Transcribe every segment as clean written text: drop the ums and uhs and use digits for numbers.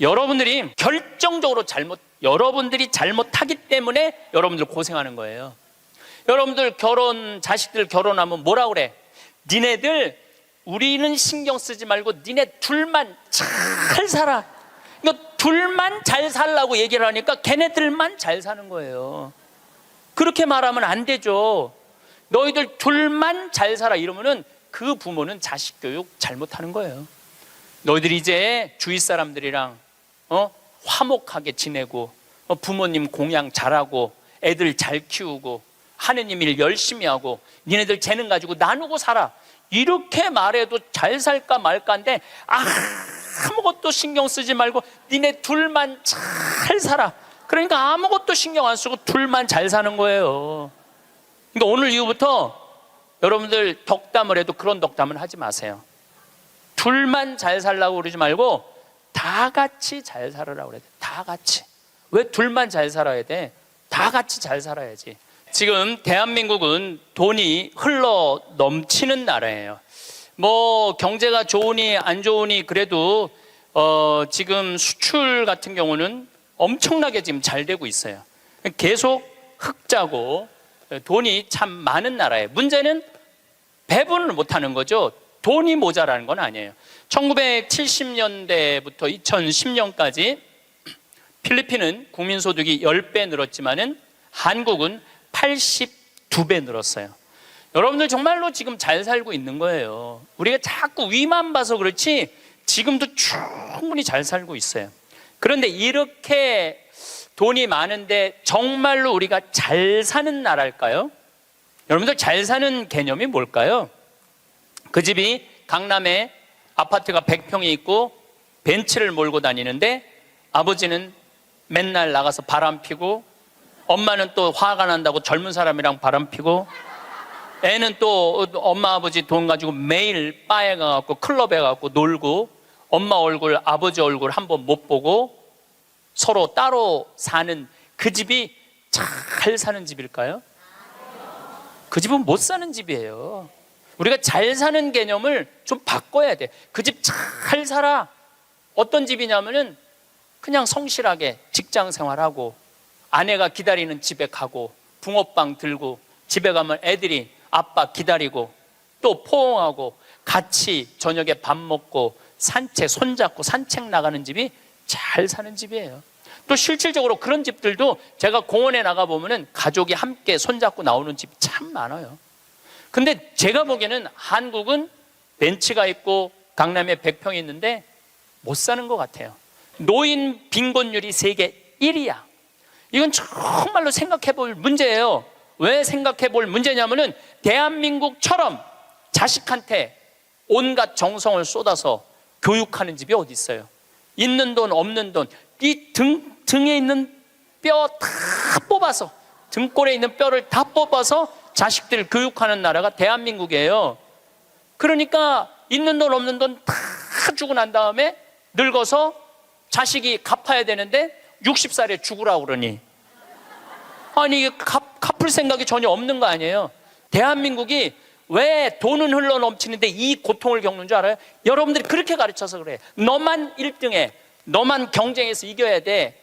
여러분들이 결정적으로 여러분들이 잘못하기 때문에 여러분들 고생하는 거예요. 여러분들 자식들 결혼하면 뭐라 그래? 니네들 우리는 신경 쓰지 말고 니네 둘만 잘 살아. 그러니까 둘만 잘 살라고 얘기를 하니까 걔네들만 잘 사는 거예요. 그렇게 말하면 안 되죠. 너희들 둘만 잘 살아 이러면은 그 부모는 자식 교육 잘못하는 거예요. 너희들이 이제 주위 사람들이랑 화목하게 지내고 부모님 공양 잘하고 애들 잘 키우고 하느님 일 열심히 하고 니네들 재능 가지고 나누고 살아. 이렇게 말해도 잘 살까 말까인데 아무것도 신경 쓰지 말고 니네 둘만 잘 살아. 그러니까 아무것도 신경 안 쓰고 둘만 잘 사는 거예요. 그러니까 오늘 이후부터 여러분들 덕담을 해도 그런 덕담은 하지 마세요. 둘만 잘 살라고 그러지 말고 다 같이 잘 살으라고 그래야 돼. 다 같이. 왜 둘만 잘 살아야 돼? 다 같이 잘 살아야지. 지금 대한민국은 돈이 흘러 넘치는 나라예요. 뭐 경제가 좋으니 안 좋으니 그래도 지금 수출 같은 경우는 엄청나게 지금 잘 되고 있어요. 계속 흑자고 돈이 참 많은 나라예요. 문제는 배분을 못하는 거죠. 돈이 모자라는 건 아니에요. 1970년대부터 2010년까지 필리핀은 국민소득이 10배 늘었지만은 한국은 82배 늘었어요. 여러분들 정말로 지금 잘 살고 있는 거예요. 우리가 자꾸 위만 봐서 그렇지 지금도 충분히 잘 살고 있어요. 그런데 이렇게 돈이 많은데 정말로 우리가 잘 사는 나라일까요? 여러분들 잘 사는 개념이 뭘까요? 그 집이 강남에 아파트가 100평이 있고 벤츠를 몰고 다니는데 아버지는 맨날 나가서 바람 피고 엄마는 또 화가 난다고 젊은 사람이랑 바람 피고 애는 또 엄마 아버지 돈 가지고 매일 바에 가갖고 클럽에 가갖고 놀고 엄마 얼굴 아버지 얼굴 한번 못 보고 서로 따로 사는 그 집이 잘 사는 집일까요? 그 집은 못 사는 집이에요. 우리가 잘 사는 개념을 좀 바꿔야 돼. 그 집 잘 살아. 어떤 집이냐면은 그냥 성실하게 직장 생활하고 아내가 기다리는 집에 가고 붕어빵 들고 집에 가면 애들이 아빠 기다리고 또 포옹하고 같이 저녁에 밥 먹고 손잡고 산책 나가는 집이 잘 사는 집이에요. 또 실질적으로 그런 집들도 제가 공원에 나가보면은 가족이 함께 손잡고 나오는 집이 참 많아요. 근데 제가 보기에는 한국은 벤츠가 있고 강남에 100평이 있는데 못 사는 것 같아요. 노인 빈곤율이 세계 1위야. 이건 정말로 생각해 볼 문제예요. 왜 생각해 볼 문제냐면은 대한민국처럼 자식한테 온갖 정성을 쏟아서 교육하는 집이 어디 있어요? 있는 돈 없는 돈 이 등에 있는 뼈 다 뽑아서 등골에 있는 뼈를 다 뽑아서 자식들 교육하는 나라가 대한민국이에요. 그러니까 있는 돈 없는 돈 다 주고 난 다음에 늙어서 자식이 갚아야 되는데 60살에 죽으라고 그러니 아니 갚을 생각이 전혀 없는 거 아니에요. 대한민국이 왜 돈은 흘러 넘치는데 이 고통을 겪는 줄 알아요? 여러분들이 그렇게 가르쳐서 그래. 너만 1등해. 너만 경쟁해서 이겨야 돼.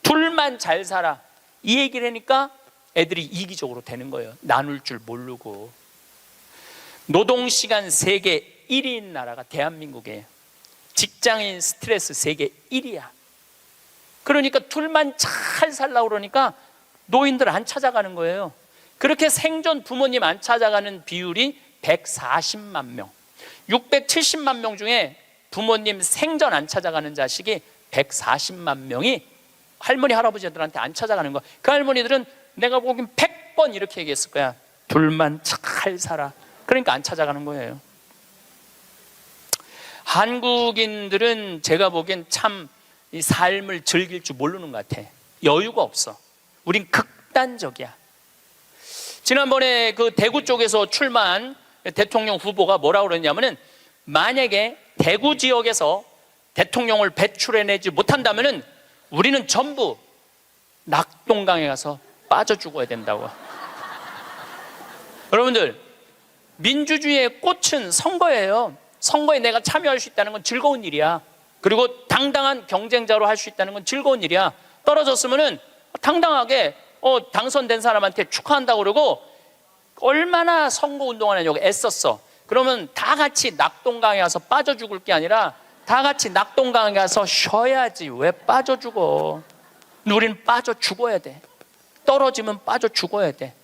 둘만 잘 살아. 이 얘기를 하니까 애들이 이기적으로 되는 거예요. 나눌 줄 모르고. 노동시간 세계 1위인 나라가 대한민국이에요. 직장인 스트레스 세계 1위야. 그러니까 둘만 잘 살라고 그러니까 노인들 안 찾아가는 거예요. 그렇게 생존 부모님 안 찾아가는 비율이 140만 명. 670만 명 중에 부모님 생전 안 찾아가는 자식이 140만 명이 할머니 할아버지들한테 안 찾아가는 거야. 그 할머니들은 내가 보기엔 100번 이렇게 얘기했을 거야. 둘만 잘 살아. 그러니까 안 찾아가는 거예요. 한국인들은 제가 보기엔 참 이 삶을 즐길 줄 모르는 것 같아. 여유가 없어. 우린 극단적이야. 지난번에 그 대구 쪽에서 출마한 대통령 후보가 뭐라고 그랬냐면은 만약에 대구 지역에서 대통령을 배출해내지 못한다면은 우리는 전부 낙동강에 가서 빠져 죽어야 된다고. 여러분들, 민주주의의 꽃은 선거예요. 선거에 내가 참여할 수 있다는 건 즐거운 일이야. 그리고 당당한 경쟁자로 할 수 있다는 건 즐거운 일이야. 떨어졌으면은 당당하게 당선된 사람한테 축하한다고 그러고, 얼마나 선거운동을 하냐고 애썼어. 그러면 다 같이 낙동강에 가서 빠져 죽을 게 아니라 다 같이 낙동강에 가서 쉬어야지. 왜 빠져 죽어? 우리는 빠져 죽어야 돼. 떨어지면 빠져 죽어야 돼.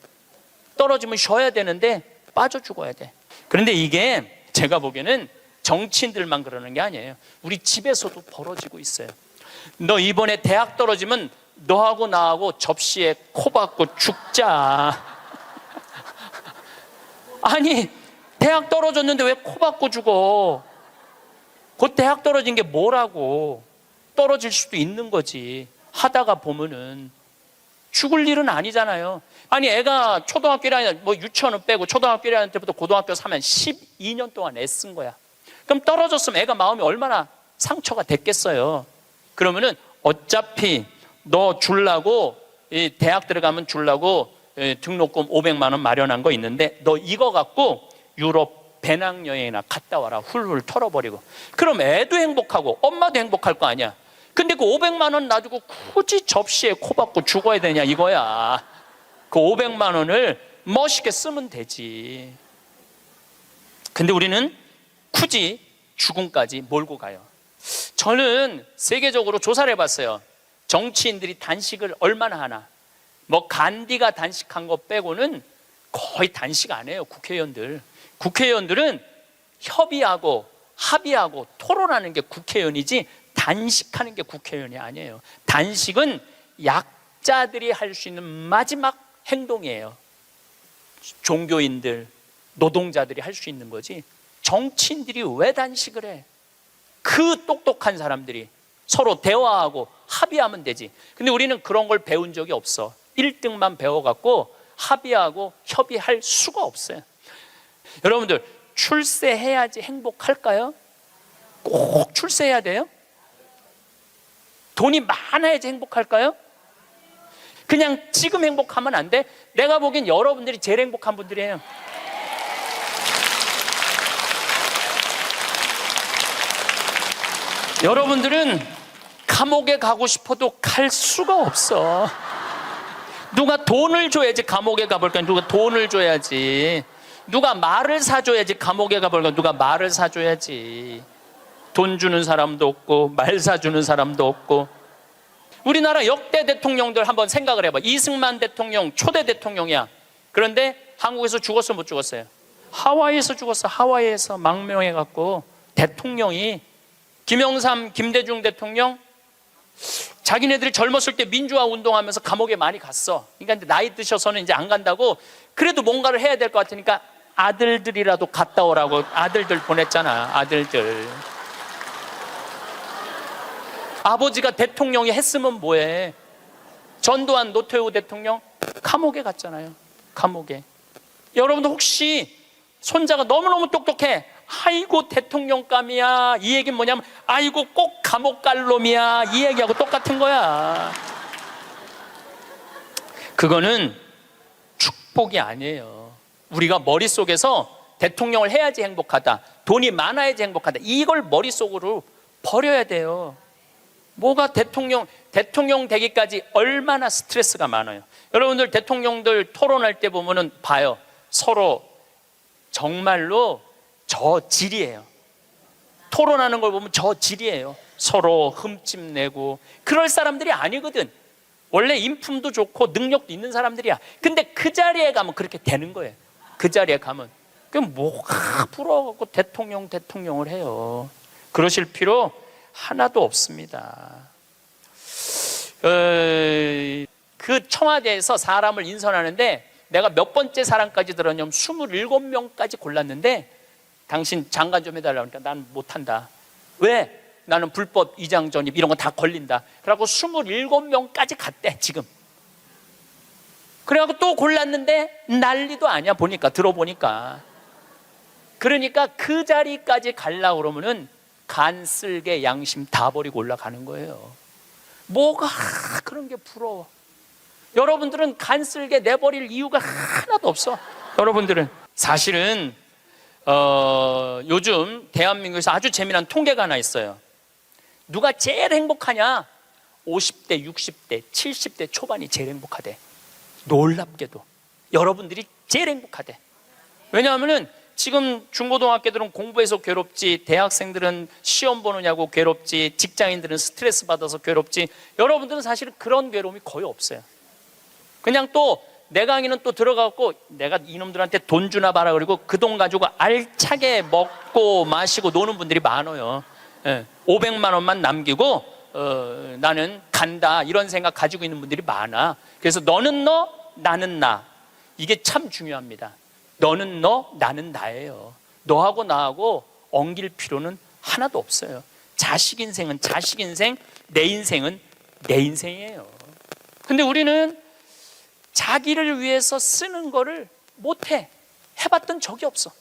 떨어지면 쉬어야 되는데 빠져 죽어야 돼. 그런데 이게 제가 보기에는 정치인들만 그러는 게 아니에요. 우리 집에서도 벌어지고 있어요. 너 이번에 대학 떨어지면 너하고 나하고 접시에 코 박고 죽자. 아니, 대학 떨어졌는데 왜 코 박고 죽어? 곧 대학 떨어진 게 뭐라고? 떨어질 수도 있는 거지. 하다가 보면은 죽을 일은 아니잖아요. 아니, 애가 초등학교 1학년, 유치원은 빼고 초등학교 1학년 때부터 고등학교 3학년 12년 동안 애쓴 거야. 그럼 떨어졌으면 애가 마음이 얼마나 상처가 됐겠어요. 그러면은 어차피 너 주려고, 대학 들어가면 주려고 등록금 500만 원 마련한 거 있는데 너 이거 갖고 유럽 배낭여행이나 갔다 와라. 훌훌 털어버리고. 그럼 애도 행복하고 엄마도 행복할 거 아니야. 근데 그 500만 원 놔두고 굳이 접시에 코 박고 죽어야 되냐 이거야. 그 500만 원을 멋있게 쓰면 되지. 근데 우리는 굳이 죽음까지 몰고 가요. 저는 세계적으로 조사를 해봤어요. 정치인들이 단식을 얼마나 하나. 간디가 단식한 거 빼고는 거의 단식 안 해요. 국회의원들은 협의하고 합의하고 토론하는 게 국회의원이지 단식하는 게 국회의원이 아니에요. 단식은 약자들이 할 수 있는 마지막 행동이에요. 종교인들, 노동자들이 할 수 있는 거지. 정치인들이 왜 단식을 해? 그 똑똑한 사람들이 서로 대화하고 합의하면 되지. 근데 우리는 그런 걸 배운 적이 없어. 1등만 배워갖고 합의하고 협의할 수가 없어요. 여러분들, 출세해야지 행복할까요? 꼭 출세해야 돼요? 돈이 많아야지 행복할까요? 그냥 지금 행복하면 안 돼? 내가 보기엔 여러분들이 제일 행복한 분들이에요. 여러분들은 감옥에 가고 싶어도 갈 수가 없어. 누가 돈을 줘야지 감옥에 가볼까? 누가 돈을 줘야지. 누가 말을 사줘야지 감옥에 가볼까? 누가 말을 사줘야지. 돈 주는 사람도 없고 말 사주는 사람도 없고. 우리나라 역대 대통령들 한번 생각을 해봐. 이승만 대통령 초대 대통령이야. 그런데 한국에서 죽었어 못 죽었어요? 하와이에서 죽었어. 하와이에서 망명해갖고 대통령이. 김영삼, 김대중 대통령 자기네들이 젊었을 때 민주화 운동하면서 감옥에 많이 갔어. 그러니까 나이 드셔서는 이제 안 간다고. 그래도 뭔가를 해야 될 것 같으니까 아들들이라도 갔다 오라고 아들들 보냈잖아. 아들들. 아버지가 대통령이 했으면 뭐해? 전두환, 노태우 대통령 감옥에 갔잖아요. 감옥에. 여러분들 혹시 손자가 너무너무 똑똑해. 아이고 대통령감이야. 이 얘기는 뭐냐면 아이고 꼭 감옥 갈 놈이야. 이 얘기하고 똑같은 거야. 그거는 축복이 아니에요. 우리가 머릿속에서 대통령을 해야지 행복하다, 돈이 많아야지 행복하다, 이걸 머릿속으로 버려야 돼요. 뭐가 대통령 되기까지 얼마나 스트레스가 많아요. 여러분들 대통령들 토론할 때 보면은 봐요. 서로 정말로 저질이에요. 토론하는 걸 보면 저질이에요. 서로 흠집내고. 그럴 사람들이 아니거든. 원래 인품도 좋고 능력도 있는 사람들이야. 근데 그 자리에 가면 그렇게 되는 거예요. 그 자리에 가면. 그럼 뭐가 부러워갖고 대통령을 해요. 그러실 필요 하나도 없습니다. 그 청와대에서 사람을 인선하는데 내가 몇 번째 사람까지 들었냐면 27명까지 골랐는데 당신 장관 좀 해달라고 하니까 난 못한다. 왜? 나는 불법 이장 전입 이런 거 다 걸린다. 그래갖고 27명까지 갔대 지금. 그래갖고 또 골랐는데 난리도 아니야. 들어보니까. 그러니까 그 자리까지 가려고 그러면은 간 쓸개 양심 다 버리고 올라가는 거예요. 뭐가 그런 게 부러워. 여러분들은 간 쓸개 내버릴 이유가 하나도 없어. 여러분들은 사실은 요즘 대한민국에서 아주 재미난 통계가 하나 있어요. 누가 제일 행복하냐? 50대, 60대, 70대 초반이 제일 행복하대. 놀랍게도 여러분들이 제일 행복하대. 왜냐하면은 지금 중고등학교들은 공부해서 괴롭지, 대학생들은 시험 보느냐고 괴롭지, 직장인들은 스트레스 받아서 괴롭지, 여러분들은 사실은 그런 괴로움이 거의 없어요. 그냥 또 내 강의는 또 들어가고 내가 이놈들한테 돈 주나 봐라, 그리고 그 돈 가지고 알차게 먹고 마시고 노는 분들이 많아요. 500만 원만 남기고 나는 간다, 이런 생각 가지고 있는 분들이 많아. 그래서 너는 너, 나는 나, 이게 참 중요합니다. 너는 너, 나는 나예요. 너하고 나하고 엉길 필요는 하나도 없어요. 자식 인생은 자식 인생, 내 인생은 내 인생이에요. 근데 우리는 자기를 위해서 쓰는 거를 못해. 해봤던 적이 없어.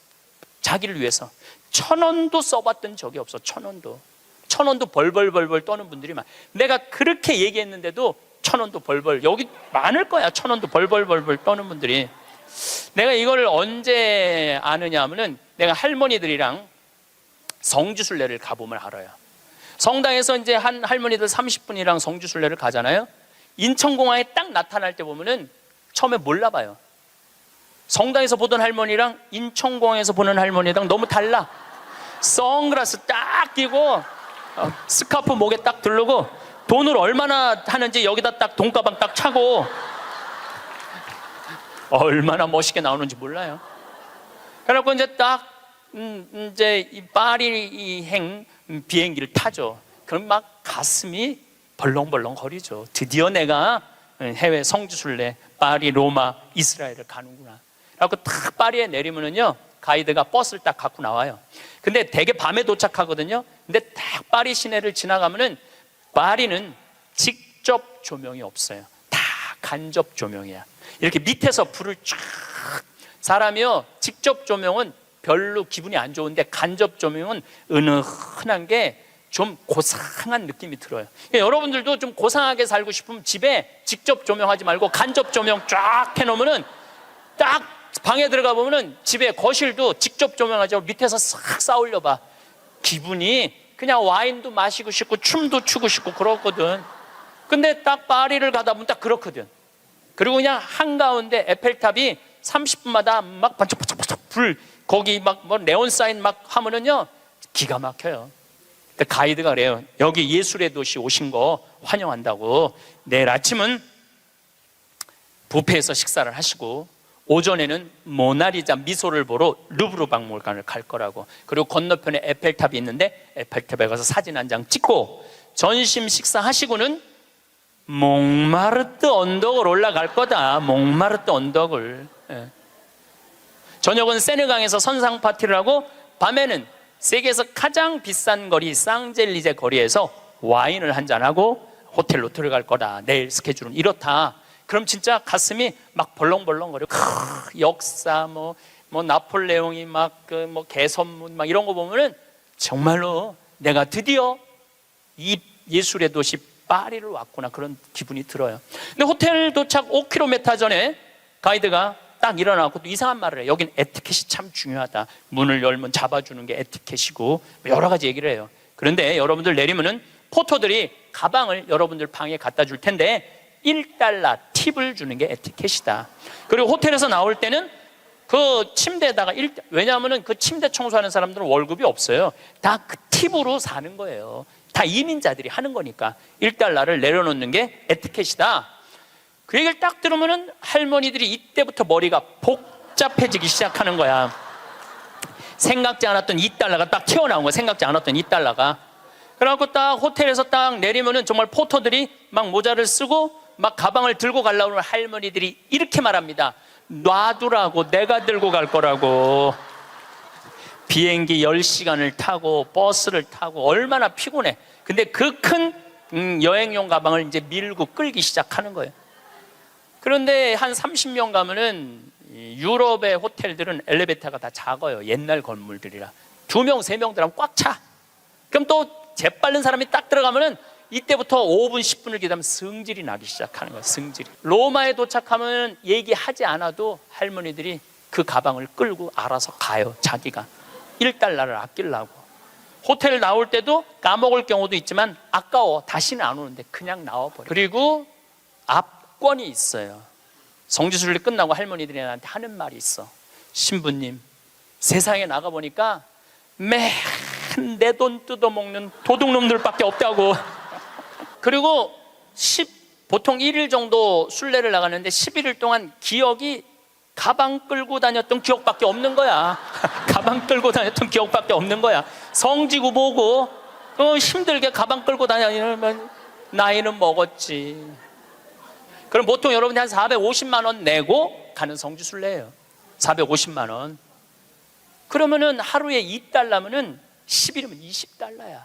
자기를 위해서 1,000원도 써봤던 적이 없어. 1,000원도 벌벌벌벌 떠는 분들이 많아. 내가 그렇게 얘기했는데도 1,000원도 벌벌, 여기 많을 거야. 1,000원도 벌벌벌벌 떠는 분들이. 내가 이걸 언제 아느냐 하면은 내가 할머니들이랑 성지순례를 가보면 알아요. 성당에서 이제 한 할머니들 30분이랑 성지순례를 가잖아요. 인천공항에 딱 나타날 때 보면은 처음에 몰라봐요. 성당에서 보던 할머니랑 인천공항에서 보는 할머니랑 너무 달라. 선글라스 딱 끼고 스카프 목에 딱 두르고 돈을 얼마나 하는지 여기다 딱 돈가방 딱 차고 얼마나 멋있게 나오는지 몰라요. 그래갖고 이제 딱 이제 이 파리행 비행기를 타죠. 그럼 막 가슴이 벌렁벌렁 거리죠. 드디어 내가 해외 성지순례 파리, 로마, 이스라엘을 가는구나. 그래갖고 딱 파리에 내리면은요, 가이드가 버스를 딱 갖고 나와요. 근데 되게 밤에 도착하거든요. 근데 딱 파리 시내를 지나가면은 파리는 직접 조명이 없어요. 다 간접 조명이야. 이렇게 밑에서 불을 쫙, 사람이요 직접 조명은 별로 기분이 안 좋은데 간접 조명은 은은한 게 좀 고상한 느낌이 들어요. 그러니까 여러분들도 좀 고상하게 살고 싶으면 집에 직접 조명하지 말고 간접 조명 쫙 해놓으면은 딱 방에 들어가 보면은 집에 거실도 직접 조명하지 말고 밑에서 싹 쌓으려 봐. 기분이 그냥 와인도 마시고 싶고 춤도 추고 싶고 그렇거든. 근데 딱 파리를 가다 보면 딱 그렇거든. 그리고 그냥 한가운데 에펠탑이 30분마다 막 반짝반짝반짝 불, 거기 막 뭐 네온 사인 막 하면은요 기가 막혀요. 가이드가 그래요. 여기 예술의 도시 오신 거 환영한다고. 내일 아침은 뷔페에서 식사를 하시고 오전에는 모나리자 미소를 보러 루브르 박물관을 갈 거라고. 그리고 건너편에 에펠탑이 있는데 에펠탑에 가서 사진 한 장 찍고 점심 식사하시고는 몽마르트 언덕을 올라갈 거다. 몽마르트 언덕을. 저녁은 세느강에서 선상 파티를 하고 밤에는 세계에서 가장 비싼 거리 쌍젤리제 거리에서 와인을 한잔하고 호텔로 들어갈 거다. 내일 스케줄은 이렇다. 그럼 진짜 가슴이 막 벌렁벌렁거려. 역사 뭐 나폴레옹이 막 그 뭐 개선문 막 이런 거 보면은 정말로 내가 드디어 이 예술의 도시 파리를 왔구나, 그런 기분이 들어요. 근데 호텔 도착 5km 전에 가이드가 딱 일어나고 또 이상한 말을 해요. 여긴 에티켓이 참 중요하다. 문을 열면 잡아주는 게 에티켓이고 여러 가지 얘기를 해요. 그런데 여러분들 내리면은 포토들이 가방을 여러분들 방에 갖다 줄 텐데 $1 팁을 주는 게 에티켓이다. 그리고 호텔에서 나올 때는 그 침대에다가 왜냐하면은 그 침대 청소하는 사람들은 월급이 없어요. 다 그 팁으로 사는 거예요. 다 이민자들이 하는 거니까 $1를 내려놓는 게 에티켓이다. 그 얘기를 딱 들으면은 할머니들이 이때부터 머리가 복잡해지기 시작하는 거야. 생각지 않았던 $2가 딱 튀어나온 거야. 생각지 않았던 $2가. 그래갖고 딱 호텔에서 딱 내리면은 정말 포터들이 막 모자를 쓰고 막 가방을 들고 가려고 하는 할머니들이 이렇게 말합니다. 놔두라고, 내가 들고 갈 거라고. 비행기 10시간을 타고 버스를 타고 얼마나 피곤해. 근데 그 큰 여행용 가방을 이제 밀고 끌기 시작하는 거예요. 그런데 한 30명 가면은 유럽의 호텔들은 엘리베이터가 다 작아요. 옛날 건물들이라 2명, 3명 들어가면 꽉 차. 그럼 또 재빠른 사람이 딱 들어가면은 이때부터 5분, 10분을 기다리면 승질이 나기 시작하는 거예요. 승질이. 로마에 도착하면 얘기하지 않아도 할머니들이 그 가방을 끌고 알아서 가요. 자기가 $1를 아끼려고. 호텔 나올 때도 까먹을 경우도 있지만 아까워 다시는 안 오는데 그냥 나와버려. 그리고 압권이 있어요. 성지순례 끝나고 할머니들이 나한테 하는 말이 있어. 신부님, 세상에 나가보니까 매일 내 돈 뜯어먹는 도둑놈들밖에 없다고. 그리고 보통 1일 정도 순례를 나가는데 11일 동안 기억이 가방 끌고 다녔던 기억밖에 없는 거야. 가방 끌고 다녔던 기억밖에 없는 거야. 성지고 뭐고 힘들게 가방 끌고 다니면 나이는 먹었지. 그럼 보통 여러분이 한 450만 원 내고 가는 성지순례예요. 450만 원. 그러면은 하루에 2달러면은 10일이면 20달러야.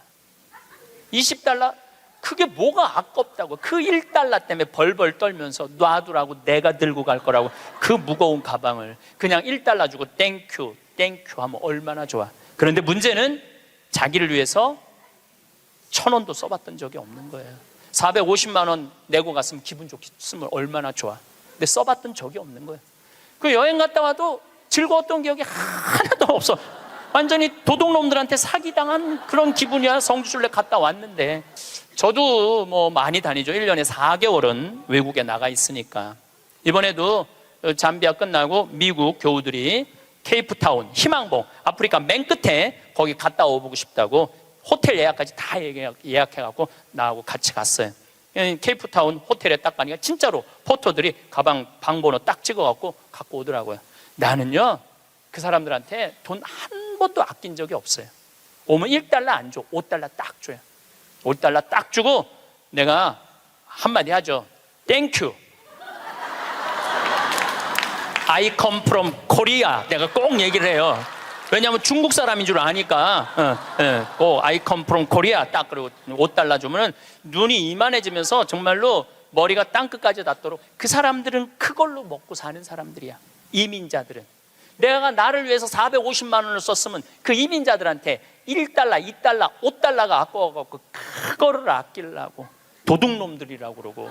20달러? 그게 뭐가 아깝다고. 그 1달러 때문에 벌벌 떨면서 놔두라고, 내가 들고 갈 거라고 그 무거운 가방을 그냥 1달러 주고 땡큐 땡큐 하면 얼마나 좋아. 그런데 문제는 자기를 위해서 1,000원도 써봤던 적이 없는 거예요. 450만 원 내고 갔으면 기분 좋겠으면 얼마나 좋아. 근데 써봤던 적이 없는 거예요. 그 여행 갔다 와도 즐거웠던 기억이 하나도 없어. 완전히 도둑놈들한테 사기당한 그런 기분이야. 성지순례 갔다 왔는데. 저도 뭐 많이 다니죠. 1년에 4개월은 외국에 나가 있으니까. 이번에도 잠비아 끝나고 미국 교우들이 케이프타운, 희망봉, 아프리카 맨 끝에 거기 갔다 오고 싶다고 호텔 예약까지 다 예약해갖고 나하고 같이 갔어요. 케이프타운 호텔에 딱 가니까 진짜로 포터들이 가방 방번호 딱 찍어갖고 갖고 오더라고요. 나는요, 그 사람들한테 돈 한 번도 아낀 적이 없어요. 오면 1달러 안 줘. 5달러 딱 줘요. 5달러 딱 주고 내가 한마디 하죠. Thank you. I come from Korea. 내가 꼭 얘기를 해요. 왜냐하면 중국 사람인 줄 아니까. I come from Korea. 딱 그리고 5달러 주면은 눈이 이만해지면서 정말로 머리가 땅끝까지 닿도록. 그 사람들은 그걸로 먹고 사는 사람들이야. 이민자들은. 내가 나를 위해서 450만 원을 썼으면 그 이민자들한테 1달러, 2달러, 5달러가 아까워갖고 그거를 아끼려고 도둑놈들이라고 그러고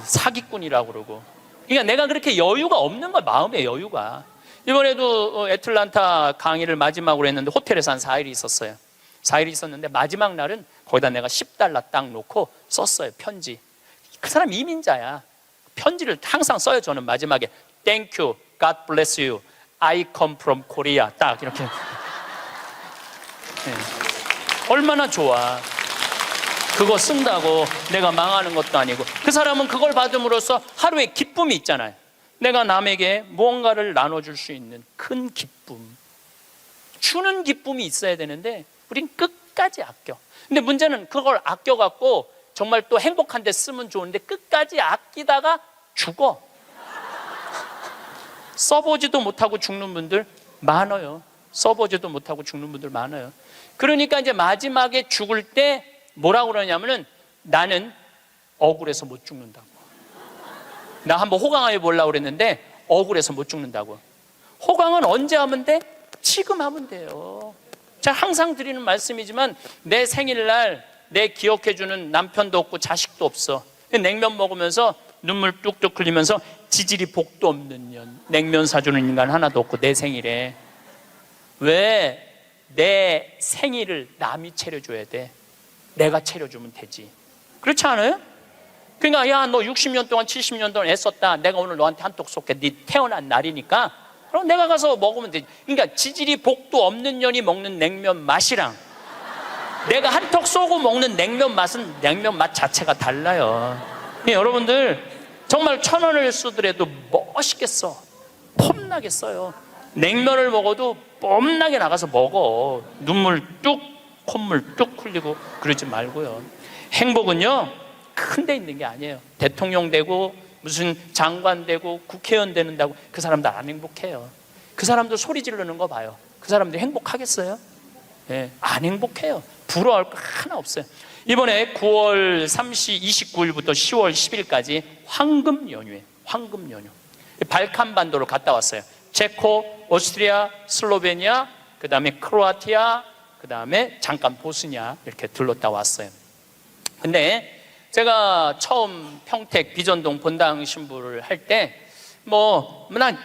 사기꾼이라고 그러고. 그러니까 내가 그렇게 여유가 없는 거야. 마음의 여유가. 이번에도 애틀란타 강의를 마지막으로 했는데 호텔에서 한 4일이 있었어요. 4일이 있었는데 마지막 날은 거기다 내가 10달러 딱 놓고 썼어요. 편지. 그 사람 이민자야. 편지를 항상 써요. 저는 마지막에 Thank you, God bless you, I come from Korea. 딱 이렇게. 얼마나 좋아. 그거 쓴다고 내가 망하는 것도 아니고. 그 사람은 그걸 받음으로써 하루에 기쁨이 있잖아요. 내가 남에게 무언가를 나눠줄 수 있는 큰 기쁨, 주는 기쁨이 있어야 되는데 우린 끝까지 아껴. 근데 문제는 그걸 아껴갖고 정말 또 행복한 데 쓰면 좋은데 끝까지 아끼다가 죽어. 써보지도 못하고 죽는 분들 많아요. 써보지도 못하고 죽는 분들 많아요. 그러니까 이제 마지막에 죽을 때 뭐라고 그러냐면은 나는 억울해서 못 죽는다고. 나 한번 호강해 보려고 그랬는데 억울해서 못 죽는다고. 호강은 언제 하면 돼? 지금 하면 돼요. 제가 항상 드리는 말씀이지만 내 생일날 내 기억해주는 남편도 없고 자식도 없어. 냉면 먹으면서 눈물 뚝뚝 흘리면서 지질이 복도 없는 년, 냉면 사주는 인간 하나도 없고 내 생일에 왜 내 생일을 남이 차려줘야 돼? 내가 차려주면 되지. 그렇지 않아요? 그러니까 야, 너 60년 동안 70년 동안 애썼다. 내가 오늘 너한테 한턱 쏠게. 네 태어난 날이니까 그럼 내가 가서 먹으면 되지. 그러니까 지질이 복도 없는 년이 먹는 냉면 맛이랑 내가 한턱 쏘고 먹는 냉면 맛은 냉면 맛 자체가 달라요. 여러분들 정말 1,000원을 쓰더라도 멋있게 써. 폼나게 써요. 냉면을 먹어도 뽐나게 나가서 먹어. 눈물 뚝, 콧물 뚝 흘리고 그러지 말고요. 행복은요 큰 데 있는 게 아니에요. 대통령 되고 무슨 장관 되고 국회의원 되는다고 그 사람들 안 행복해요. 그 사람들 소리 지르는 거 봐요. 그 사람들 행복하겠어요? 예, 안 행복해요. 부러워할 거 하나 없어요. 이번에 9월 29일부터 10월 10일까지 황금 연휴에 황금 연휴. 발칸 반도를 갔다 왔어요. 체코, 오스트리아, 슬로베니아, 그 다음에 크로아티아, 그 다음에 잠깐 보스니아 이렇게 들렀다 왔어요. 근데 제가 처음 평택 비전동 본당 신부를 할 때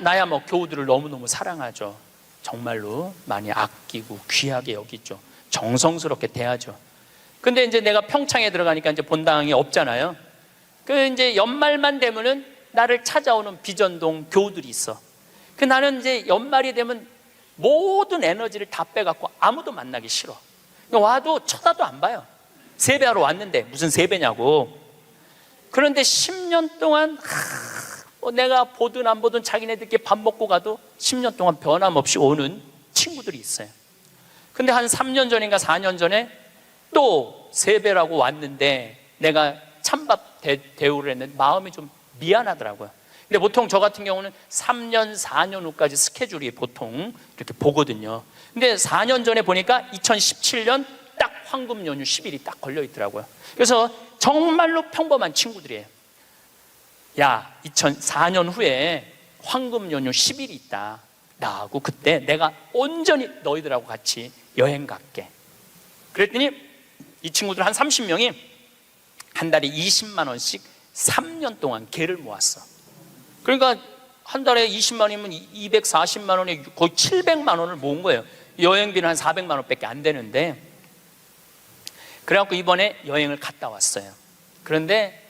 나야 교우들을 너무너무 사랑하죠. 정말로 많이 아끼고 귀하게 여기죠. 정성스럽게 대하죠. 근데 이제 내가 평창에 들어가니까 이제 본당이 없잖아요. 그 이제 연말만 되면은 나를 찾아오는 비전동 교우들이 있어. 그 나는 이제 연말이 되면 모든 에너지를 다 빼갖고 아무도 만나기 싫어. 와도 쳐다도 안 봐요. 세배하러 왔는데 무슨 세배냐고. 그런데 10년 동안 내가 보든 안 보든 자기네들끼리 밥 먹고 가도 10년 동안 변함없이 오는 친구들이 있어요. 근데 한 3년 전인가 4년 전에 또 세배라고 왔는데 내가 찬밥 대우를 했는데 마음이 좀 미안하더라고요. 근데 보통 저 같은 경우는 3년 4년 후까지 스케줄이 보통 이렇게 보거든요. 근데 4년 전에 보니까 2017년 딱 황금 연휴 10일이 딱 걸려 있더라고요. 그래서 정말로 평범한 친구들이에요. 야, 2004년 후에 황금 연휴 10일이 있다. 나하고 그때 내가 온전히 너희들하고 같이 여행 갈게. 그랬더니 이 친구들 한 30명이 한 달에 20만 원씩 3년 동안 개를 모았어. 그러니까 한 달에 20만 원이면 240만 원에 거의 700만 원을 모은 거예요. 여행비는 한 400만 원밖에 안 되는데. 그래갖고 이번에 여행을 갔다 왔어요. 그런데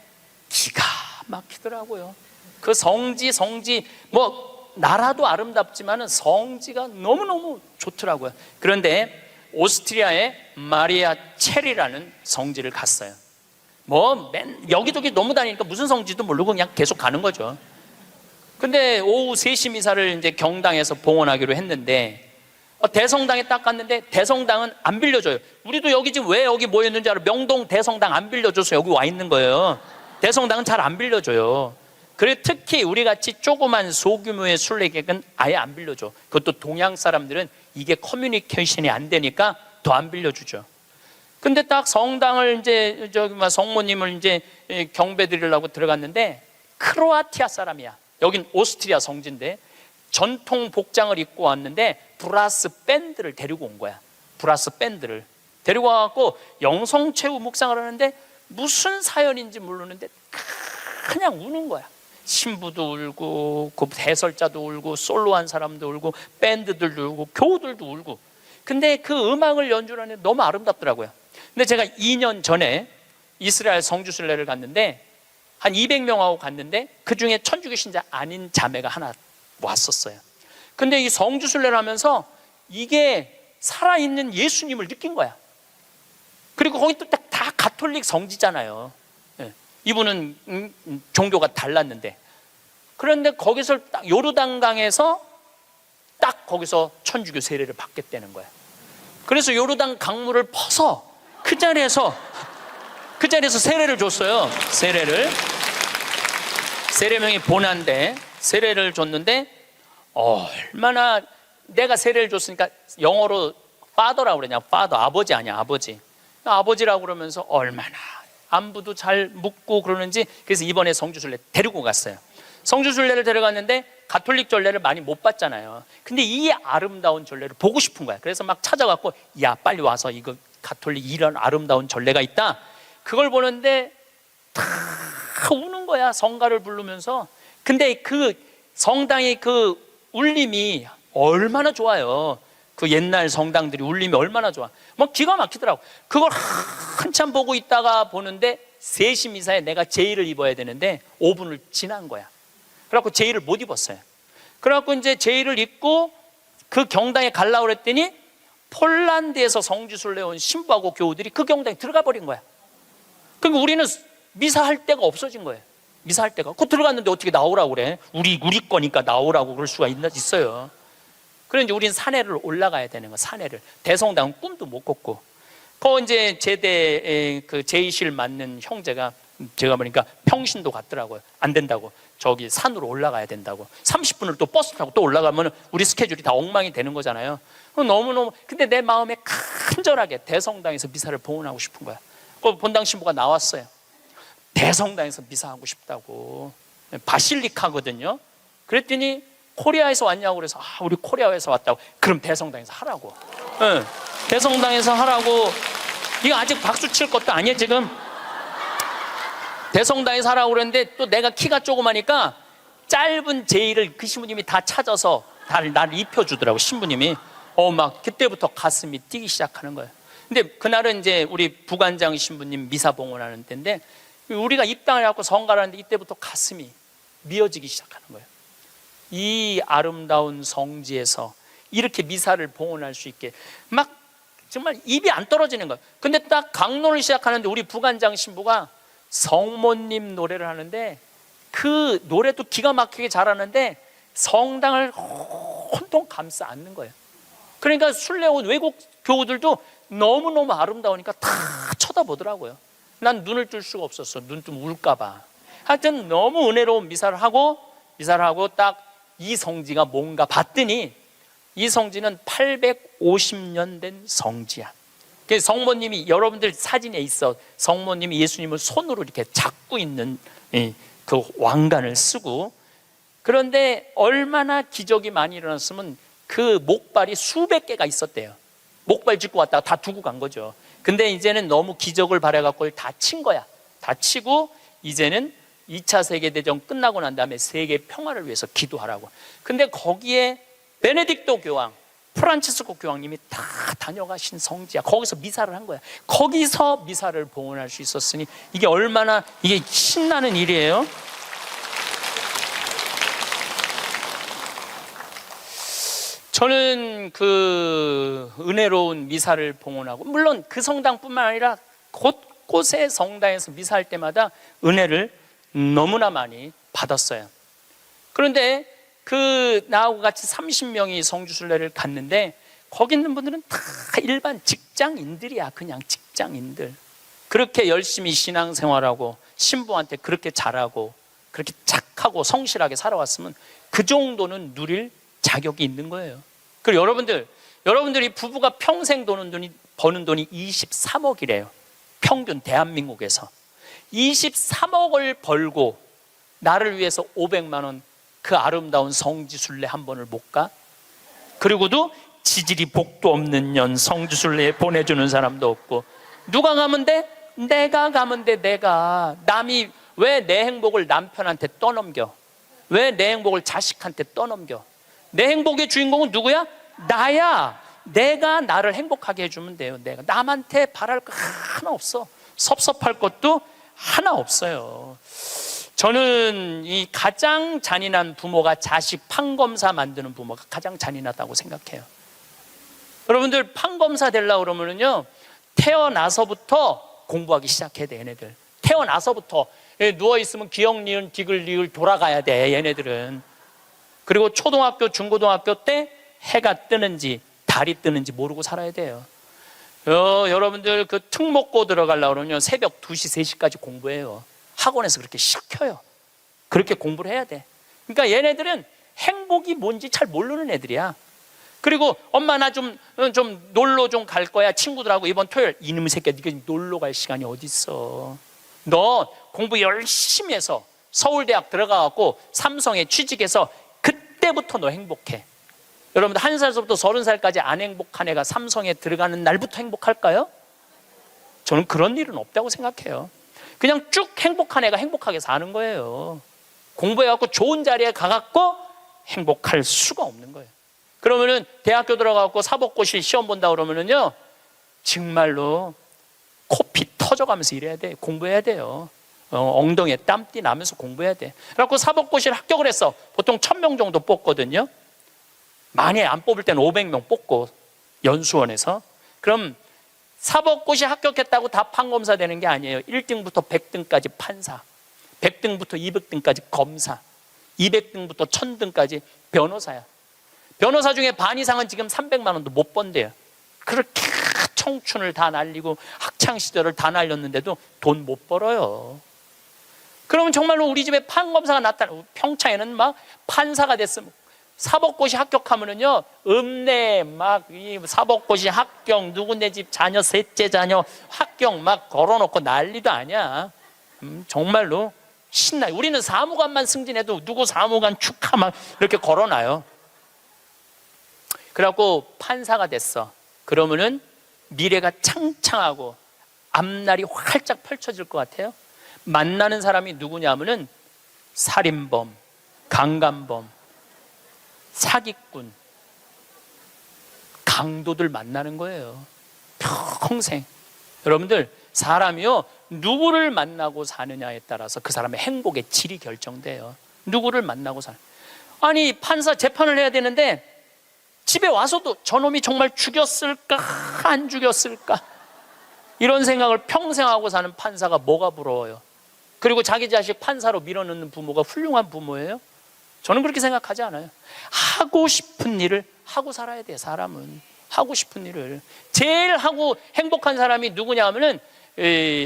기가 막히더라고요. 그 성지 뭐 나라도 아름답지만은 성지가 너무너무 좋더라고요. 그런데 오스트리아의 마리아 체리라는 성지를 갔어요. 뭐 여기저기 너무 다니니까 무슨 성지도 모르고 그냥 계속 가는 거죠. 근데 오후 3시 미사를 이제 경당에서 봉헌하기로 했는데 대성당에 딱 갔는데 대성당은 안 빌려줘요. 우리도 여기 지금 왜 여기 모였는지 알아? 명동 대성당 안 빌려줘서 여기 와 있는 거예요. 대성당은 잘 안 빌려줘요. 그래 특히 우리 같이 조그만 소규모의 순례객은 아예 안 빌려줘. 그것도 동양 사람들은 이게 커뮤니케이션이 안 되니까 더 안 빌려주죠. 근데 딱 성당을 이제 성모님을 이제 경배 드리려고 들어갔는데 크로아티아 사람이야. 여긴 오스트리아 성지인데 전통 복장을 입고 왔는데 브라스 밴드를 데리고 온 거야. 브라스 밴드를 데리고 와갖고 영성체후 묵상을 하는데 무슨 사연인지 모르는데 그냥 우는 거야. 신부도 울고 그 해설자도 울고 솔로한 사람도 울고 밴드들도 울고 교우들도 울고. 근데 그 음악을 연주하는데 너무 아름답더라고요. 근데 제가 2년 전에 이스라엘 성주순례를 갔는데 한 200명하고 갔는데 그중에 천주교 신자 아닌 자매가 하나 왔었어요. 근데 이 성주순례를 하면서 이게 살아있는 예수님을 느낀 거야. 그리고 거기 또 다 가톨릭 성지잖아요. 이분은 종교가 달랐는데. 그런데 거기서 딱 요르단강에서 딱 거기서 천주교 세례를 받겠다는 거야. 그래서 요르단 강물을 퍼서 그 자리에서 세례를 줬어요. 세례명이 보난데 세례를 줬는데 얼마나 내가 세례를 줬으니까 영어로 father라고 그러냐. father, 아버지 아니야. 아버지라고 그러면서 얼마나 안부도 잘 묻고 그러는지. 그래서 이번에 성주순례 데리고 갔어요. 성주순례를 데려갔는데 가톨릭 전례를 많이 못 봤잖아요. 근데 이 아름다운 전례를 보고 싶은 거야. 그래서 막 찾아갖고 야 빨리 와서 이거 가톨릭 이런 아름다운 전례가 있다. 그걸 보는데 다 우는 거야. 성가를 부르면서. 근데 그 성당의 그 울림이 얼마나 좋아요. 그 옛날 성당들이 울림이 얼마나 좋아. 뭐 기가 막히더라고. 그걸 한참 보고 있다가 보는데 3시 미사에 내가 제의를 입어야 되는데 5분을 지난 거야. 그래갖고 제의를 못 입었어요. 그래갖고 이제 제의를 입고 그 경당에 가려고 그랬더니 폴란드에서 성주순례 온 신부하고 교우들이 그 경당에 들어가 버린 거야. 그러니까 우리는 미사할 데가 없어진 거예요. 미사할 데가. 그 들어갔는데 어떻게 나오라고 그래? 우리 거니까 나오라고 그럴 수가 있어요. 그런데 우리는 산에를 올라가야 되는 거. 산에를. 대성당은 꿈도 못 꿨고. 그 이제 제대 그 제의실 맞는 형제가 제가 보니까 평신도 갔더라고요. 안 된다고. 저기 산으로 올라가야 된다고. 30분을 또 버스 타고 또 올라가면 우리 스케줄이 다 엉망이 되는 거잖아요. 너무너무. 근데 내 마음에 간절하게 대성당에서 미사를 봉헌하고 싶은 거야. 그 본당 신부가 나왔어요. 대성당에서 미사하고 싶다고. 바실리카거든요. 그랬더니 코리아에서 왔냐고 그래서 우리 코리아에서 왔다고. 그럼 대성당에서 하라고. 네. 대성당에서 하라고. 이거 아직 박수 칠 것도 아니에요 지금. 대성당에서 하라고 그랬는데 또 내가 키가 조그마니까 짧은 제의를 그 신부님이 다 찾아서 나를 입혀주더라고. 신부님이 막 그때부터 가슴이 뛰기 시작하는 거예요. 근데 그날은 이제 우리 부관장 신부님 미사 봉헌하는 때인데, 우리가 입당을 해갖고 성가라는데 이때부터 가슴이 미어지기 시작하는 거예요. 이 아름다운 성지에서 이렇게 미사를 봉헌할 수 있게 막 정말 입이 안 떨어지는 거예요. 근데 딱 강론을 시작하는데 우리 부관장 신부가 성모님 노래를 하는데, 그 노래도 기가 막히게 잘하는데 성당을 혼통 감싸 안는 거예요. 그러니까 순례 온 외국 교우들도 너무너무 아름다우니까 다 쳐다보더라고요. 난 눈을 뜰 수가 없었어. 눈 좀 울까 봐. 하여튼 너무 은혜로운 미사를 하고 딱 이 성지가 뭔가 봤더니, 이 성지는 850년 된 성지야. 성모님이, 여러분들 사진에 있어, 성모님이 예수님을 손으로 이렇게 잡고 있는 그 왕관을 쓰고, 그런데 얼마나 기적이 많이 일어났으면 그 목발이 수백 개가 있었대요. 목발 짚고 왔다가 다 두고 간 거죠. 근데 이제는 너무 기적을 바라갖고 다 친 거야. 다 치고 이제는 2차 세계대전 끝나고 난 다음에 세계 평화를 위해서 기도하라고. 근데 거기에 베네딕토 교황, 프란치스코 교황님이 다 다녀가신 성지야. 거기서 미사를 한 거야. 거기서 미사를 봉헌할 수 있었으니 이게 얼마나 이게 신나는 일이에요. 저는 그 은혜로운 미사를 봉헌하고, 물론 그 성당뿐만 아니라 곳곳의 성당에서 미사할 때마다 은혜를 너무나 많이 받았어요. 그런데 그 나하고 같이 30명이 성주순례를 갔는데, 거기 있는 분들은 다 일반 직장인들이야. 그냥 직장인들. 그렇게 열심히 신앙생활하고 신부한테 그렇게 잘하고 그렇게 착하고 성실하게 살아왔으면 그 정도는 누릴 자격이 있는 거예요. 그리고 여러분들이 부부가 평생 버는 돈이 23억이래요. 평균 대한민국에서 23억을 벌고 나를 위해서 500만 원 그 아름다운 성지순례 한 번을 못 가? 그리고도 지질이 복도 없는 년 성지순례에 보내주는 사람도 없고, 누가 가면 돼? 내가 가면 돼. 내가. 남이 왜 내 행복을 남편한테 떠넘겨? 왜 내 행복을 자식한테 떠넘겨? 내 행복의 주인공은 누구야? 나야. 내가 나를 행복하게 해주면 돼요. 내가. 남한테 바랄 거 하나 없어. 섭섭할 것도 하나 없어요. 저는 이 가장 잔인한 부모가 자식 판검사 만드는 부모가 가장 잔인하다고 생각해요. 여러분들 판검사 되려고 그러면요, 태어나서부터 공부하기 시작해야 돼. 얘네들 태어나서부터 누워있으면 기역, 니은, 디귿, 리을 돌아가야 돼. 얘네들은. 그리고 초등학교, 중고등학교 때 해가 뜨는지 달이 뜨는지 모르고 살아야 돼요. 여러분들 그 특목고 들어가려고 그러면 새벽 2시, 3시까지 공부해요. 학원에서 그렇게 시켜요. 그렇게 공부를 해야 돼. 그러니까 얘네들은 행복이 뭔지 잘 모르는 애들이야. 그리고 엄마 나 좀 놀러 좀 갈 거야. 친구들하고 이번 토요일. 이놈의 새끼야, 네가 놀러 갈 시간이 어디 있어. 너 공부 열심히 해서 서울대학 들어가갖고 삼성에 취직해서 그때부터 너 행복해. 여러분들 1살부터 30살까지 안 행복한 애가 삼성에 들어가는 날부터 행복할까요? 저는 그런 일은 없다고 생각해요. 그냥 쭉 행복한 애가 행복하게 사는 거예요. 공부해갖고 좋은 자리에 가갖고 행복할 수가 없는 거예요. 그러면은 대학교 들어가갖고 사법고시 시험 본다 그러면은요, 정말로 코피 터져가면서 일해야 돼. 공부해야 돼요. 엉덩이에 땀띠 나면서 공부해야 돼. 그래갖고 사법고시를 합격을 했어. 보통 1000명 정도 뽑거든요. 많이 안 뽑을 때는 500명 뽑고, 연수원에서. 그럼 사법고시 합격했다고 다 판검사 되는 게 아니에요. 1등부터 100등까지 판사, 100등부터 200등까지 검사, 200등부터 1000등까지 변호사야. 변호사 중에 반 이상은 지금 300만 원도 못 번대요. 그렇게 청춘을 다 날리고 학창시절을 다 날렸는데도 돈 못 벌어요. 그러면 정말로 우리 집에 판검사가 나타나, 평창에는 막 판사가 됐으면, 사법고시 합격하면은요, 읍내 막 이 사법고시 합격, 누구네 집 자녀, 셋째 자녀 합격 막 걸어놓고 난리도 아니야. 정말로 신나요. 우리는 사무관만 승진해도 누구 사무관 축하 막 이렇게 걸어놔요. 그래갖고 판사가 됐어. 그러면은 미래가 창창하고 앞날이 활짝 펼쳐질 것 같아요. 만나는 사람이 누구냐면은 살인범, 강간범, 사기꾼, 강도들 만나는 거예요. 평생. 여러분들, 사람이요, 누구를 만나고 사느냐에 따라서 그 사람의 행복의 질이 결정돼요. 누구를 만나고 사는. 아니, 판사 재판을 해야 되는데 집에 와서도 저놈이 정말 죽였을까 안 죽였을까 이런 생각을 평생 하고 사는 판사가 뭐가 부러워요? 그리고 자기 자식 판사로 밀어넣는 부모가 훌륭한 부모예요? 저는 그렇게 생각하지 않아요. 하고 싶은 일을 하고 살아야 돼요. 사람은 하고 싶은 일을. 제일 하고 행복한 사람이 누구냐 하면은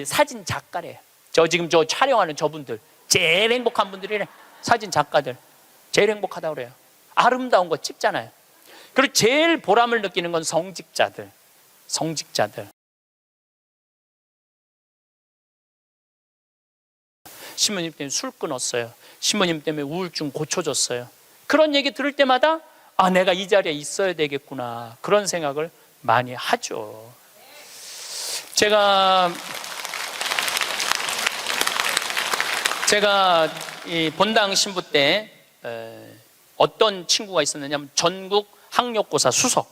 사진 작가래요. 지금 촬영하는 저분들 제일 행복한 분들이래. 사진 작가들 제일 행복하다고 그래요. 아름다운 거 찍잖아요. 그리고 제일 보람을 느끼는 건 성직자들. 신부님 때문에 술 끊었어요. 신부님 때문에 우울증 고쳐졌어요. 그런 얘기 들을 때마다 내가 이 자리에 있어야 되겠구나, 그런 생각을 많이 하죠. 제가 이 본당 신부 때 어떤 친구가 있었느냐면 전국 학력고사 수석,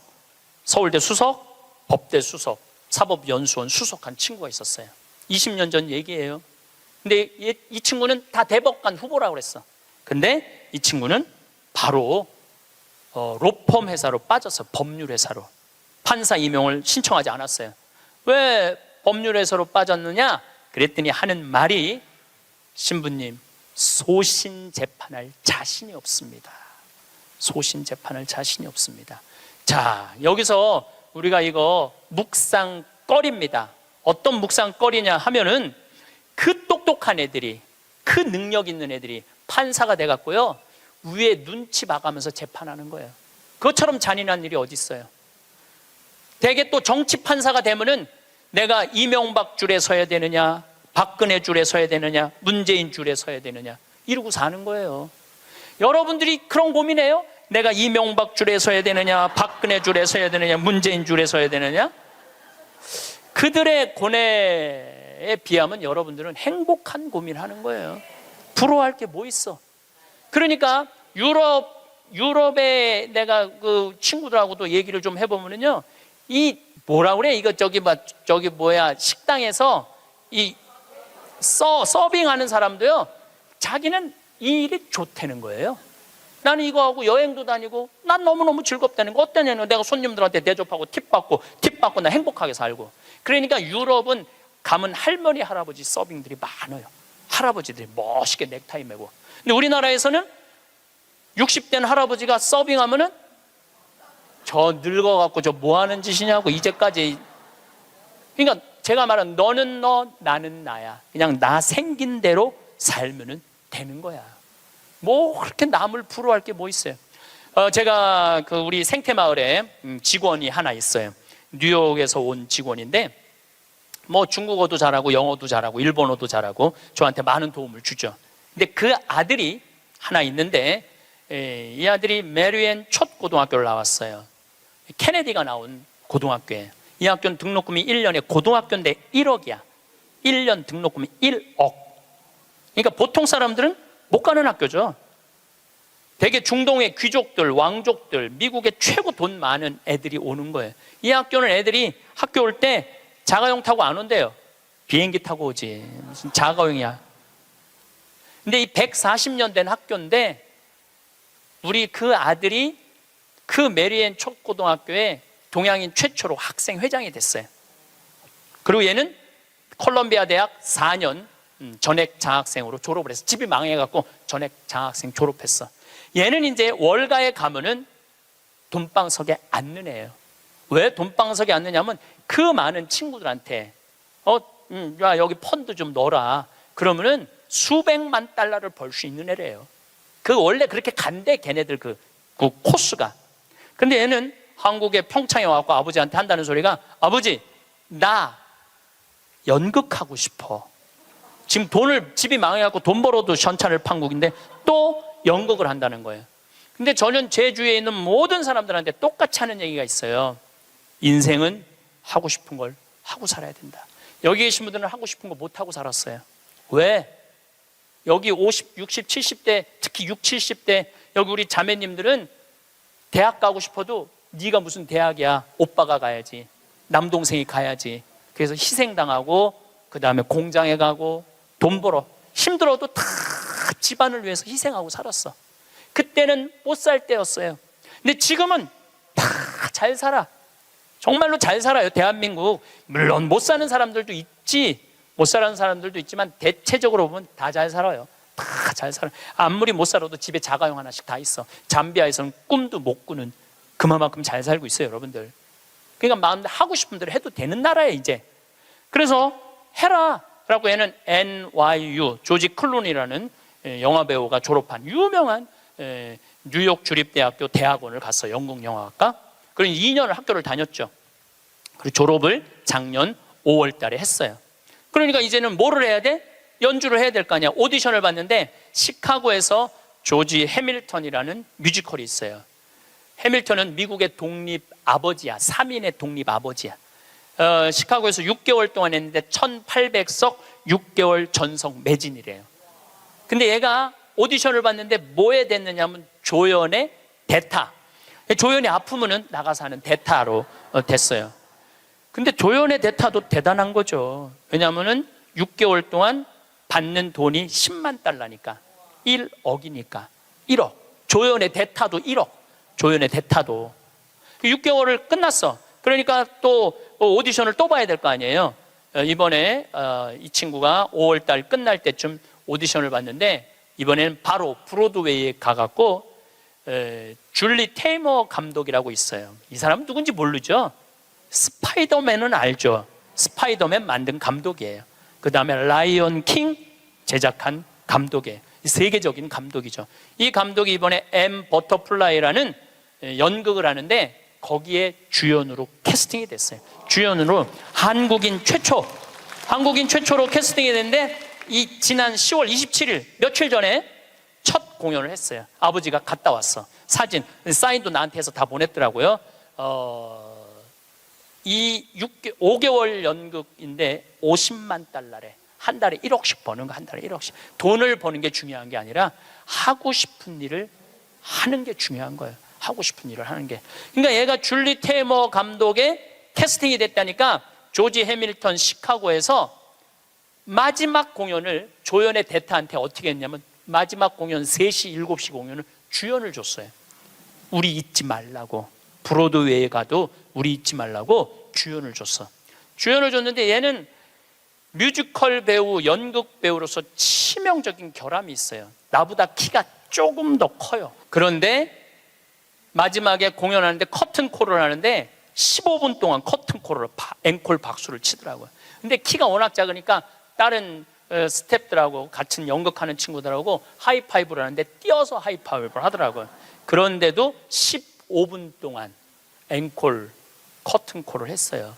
서울대 수석, 법대 수석, 사법연수원 수석한 친구가 있었어요. 20년 전 얘기예요. 근데 이 친구는 다 대법관 후보라고 그랬어. 근데 이 친구는 바로 로펌 회사로 빠져서 법률 회사로, 판사 임용을 신청하지 않았어요. 왜 법률 회사로 빠졌느냐? 그랬더니 하는 말이, 신부님, 소신 재판할 자신이 없습니다. 소신 재판할 자신이 없습니다. 자, 여기서 우리가 이거 묵상거리입니다. 어떤 묵상거리냐 하면은, 그 똑똑한 애들이, 그 능력 있는 애들이 판사가 돼갖고요, 위에 눈치 봐가면서 재판하는 거예요. 그것처럼 잔인한 일이 어디 있어요? 대개 또 정치 판사가 되면은 내가 이명박 줄에 서야 되느냐, 박근혜 줄에 서야 되느냐, 문재인 줄에 서야 되느냐, 이러고 사는 거예요. 여러분들이 그런 고민해요? 내가 이명박 줄에 서야 되느냐, 박근혜 줄에 서야 되느냐, 문재인 줄에 서야 되느냐? 그들의 고뇌에 비하면 여러분들은 행복한 고민하는 거예요. 부러워할 게 뭐 있어? 그러니까 유럽에 내가 그 친구들하고도 얘기를 좀 해보면요, 이 뭐라 그래? 이거 식당에서 이 서빙하는 사람도요, 자기는 이 일이 좋다는 거예요. 나는 이거 하고 여행도 다니고 난 너무너무 즐겁다는 거. 어떠냐면 내가 손님들한테 대접하고 팁 받고 나 행복하게 살고. 그러니까 유럽은 가면 할머니 할아버지 서빙들이 많아요. 할아버지들이 멋있게 넥타이 매고. 근데 우리나라에서는 60된 할아버지가 서빙하면은 저 늙어갖고 저 뭐 하는 짓이냐고, 이제까지. 그러니까 제가 말한 너는 너, 나는 나야. 그냥 나 생긴 대로 살면은 되는 거야. 뭐 그렇게 남을 부러워할 게 뭐 있어요? 제가 우리 생태마을에 직원이 하나 있어요. 뉴욕에서 온 직원인데, 뭐 중국어도 잘하고 영어도 잘하고 일본어도 잘하고 저한테 많은 도움을 주죠. 근데 그 아들이 하나 있는데, 이 아들이 메리앤 첫 고등학교를 나왔어요. 케네디가 나온 고등학교에. 이 학교는 등록금이 1년에 고등학교인데 1억이야. 1년 등록금이 1억. 그러니까 보통 사람들은 못 가는 학교죠. 되게 중동의 귀족들, 왕족들, 미국의 최고 돈 많은 애들이 오는 거예요. 이 학교는 애들이 학교 올 때 자가용 타고 안 온대요. 비행기 타고 오지. 무슨 자가용이야. 근데 이 140년 된 학교인데, 우리 그 아들이 그 메리앤 첫 고등학교에 동양인 최초로 학생 회장이 됐어요. 그리고 얘는 콜롬비아 대학 4년 전액 장학생으로 졸업을 했어. 집이 망해갖고 전액 장학생 졸업했어. 얘는 이제 월가에 가면은 돈방석에 앉는 애예요. 왜 돈방석에 앉느냐면, 그 많은 친구들한테 야, 여기 펀드 좀 넣어라. 그러면은 수백만 달러를 벌 수 있는 애래요. 원래 그렇게 간대, 걔네들 그 코스가. 근데 얘는 한국에 평창에 와서 아버지한테 한다는 소리가, 아버지, 나 연극하고 싶어. 지금 집이 망해갖고 돈 벌어도 현찰을 판국인데 또 연극을 한다는 거예요. 근데 저는 제 주위에 있는 모든 사람들한테 똑같이 하는 얘기가 있어요. 인생은 하고 싶은 걸 하고 살아야 된다. 여기 계신 분들은 하고 싶은 거 못 하고 살았어요. 왜? 여기 50, 60, 70대, 특히 60, 70대 여기 우리 자매님들은 대학 가고 싶어도 네가 무슨 대학이야, 오빠가 가야지. 남동생이 가야지. 그래서 희생당하고 그 다음에 공장에 가고 돈 벌어. 힘들어도 다 집안을 위해서 희생하고 살았어. 그때는 못 살 때였어요. 근데 지금은 다 잘 살아. 정말로 잘 살아요. 대한민국. 물론 못 사는 사람들도 있지, 못 사는 사람들도 있지만 대체적으로 보면 다 잘 살아요. 다 잘 살아. 아무리 못 살아도 집에 자가용 하나씩 다 있어. 잠비아에서는 꿈도 못 꾸는 그만큼 잘 살고 있어요, 여러분들. 그러니까 마음대로 하고 싶은 대로 해도 되는 나라예요, 이제. 그래서 해라 라고 얘는 NYU, 조지 클루니라는 영화 배우가 졸업한 유명한 뉴욕 주립대학교 대학원을 갔어요. 영국 영화학과. 그리고 2년을 학교를 다녔죠. 그리고 졸업을 작년 5월 달에 했어요. 그러니까 이제는 뭐를 해야 돼? 연주를 해야 될 거 아니야. 오디션을 봤는데 시카고에서 조지 해밀턴이라는 뮤지컬이 있어요. 해밀턴은 미국의 독립 아버지야. 3인의 독립 아버지야. 시카고에서 6개월 동안 했는데 1800석 6개월 전석 매진이래요. 근데 얘가 오디션을 봤는데 뭐에 됐느냐면 조연의 대타. 조연이 아프면은 나가서 하는 대타로 됐어요. 근데 조연의 대타도 대단한 거죠. 왜냐하면은 6개월 동안 받는 돈이 10만 달러니까 1억이니까 1억. 조연의 대타도 1억. 조연의 대타도 6개월을 끝났어. 그러니까 또 오디션을 또 봐야 될 거 아니에요. 이번에 이 친구가 5월 달 끝날 때쯤 오디션을 봤는데 이번에는 바로 브로드웨이에 가갖고 줄리 테이머 감독이라고 있어요. 이 사람은 누군지 모르죠? 스파이더맨은 알죠? 스파이더맨 만든 감독이에요. 그 다음에 라이언 킹 제작한 감독이에요. 세계적인 감독이죠. 이 감독이 이번에 M 버터플라이라는 연극을 하는데 거기에 주연으로 캐스팅이 됐어요. 주연으로 한국인 최초로 캐스팅이 됐는데 이 지난 10월 27일 며칠 전에 첫 공연을 했어요. 아버지가 갔다 왔어. 사진, 사인도 나한테 해서 다 보냈더라고요. 이 5개월 연극인데 50만 달러래. 한 달에 1억씩 버는 거, 한 달에 1억씩. 돈을 버는 게 중요한 게 아니라 하고 싶은 일을 하는 게 중요한 거예요. 하고 싶은 일을 하는 게. 그러니까 얘가 줄리 테이머 감독의 캐스팅이 됐다니까 조지 해밀턴 시카고에서 마지막 공연을 조연의 대타한테 어떻게 했냐면 마지막 공연 3시, 7시 공연을 주연을 줬어요. 우리 잊지 말라고. 브로드웨이에 가도 우리 잊지 말라고 주연을 줬어. 주연을 줬는데 얘는 뮤지컬 배우, 연극 배우로서 치명적인 결함이 있어요. 나보다 키가 조금 더 커요. 그런데 마지막에 공연하는데 커튼콜을 하는데 15분 동안 커튼콜을 앵콜 박수를 치더라고요. 근데 키가 워낙 작으니까 다른 스태프들하고 같은 연극하는 친구들하고 하이파이브를 하는데 뛰어서 하이파이브를 하더라고요. 그런데도 15분 동안 앵콜 커튼콜을 했어요.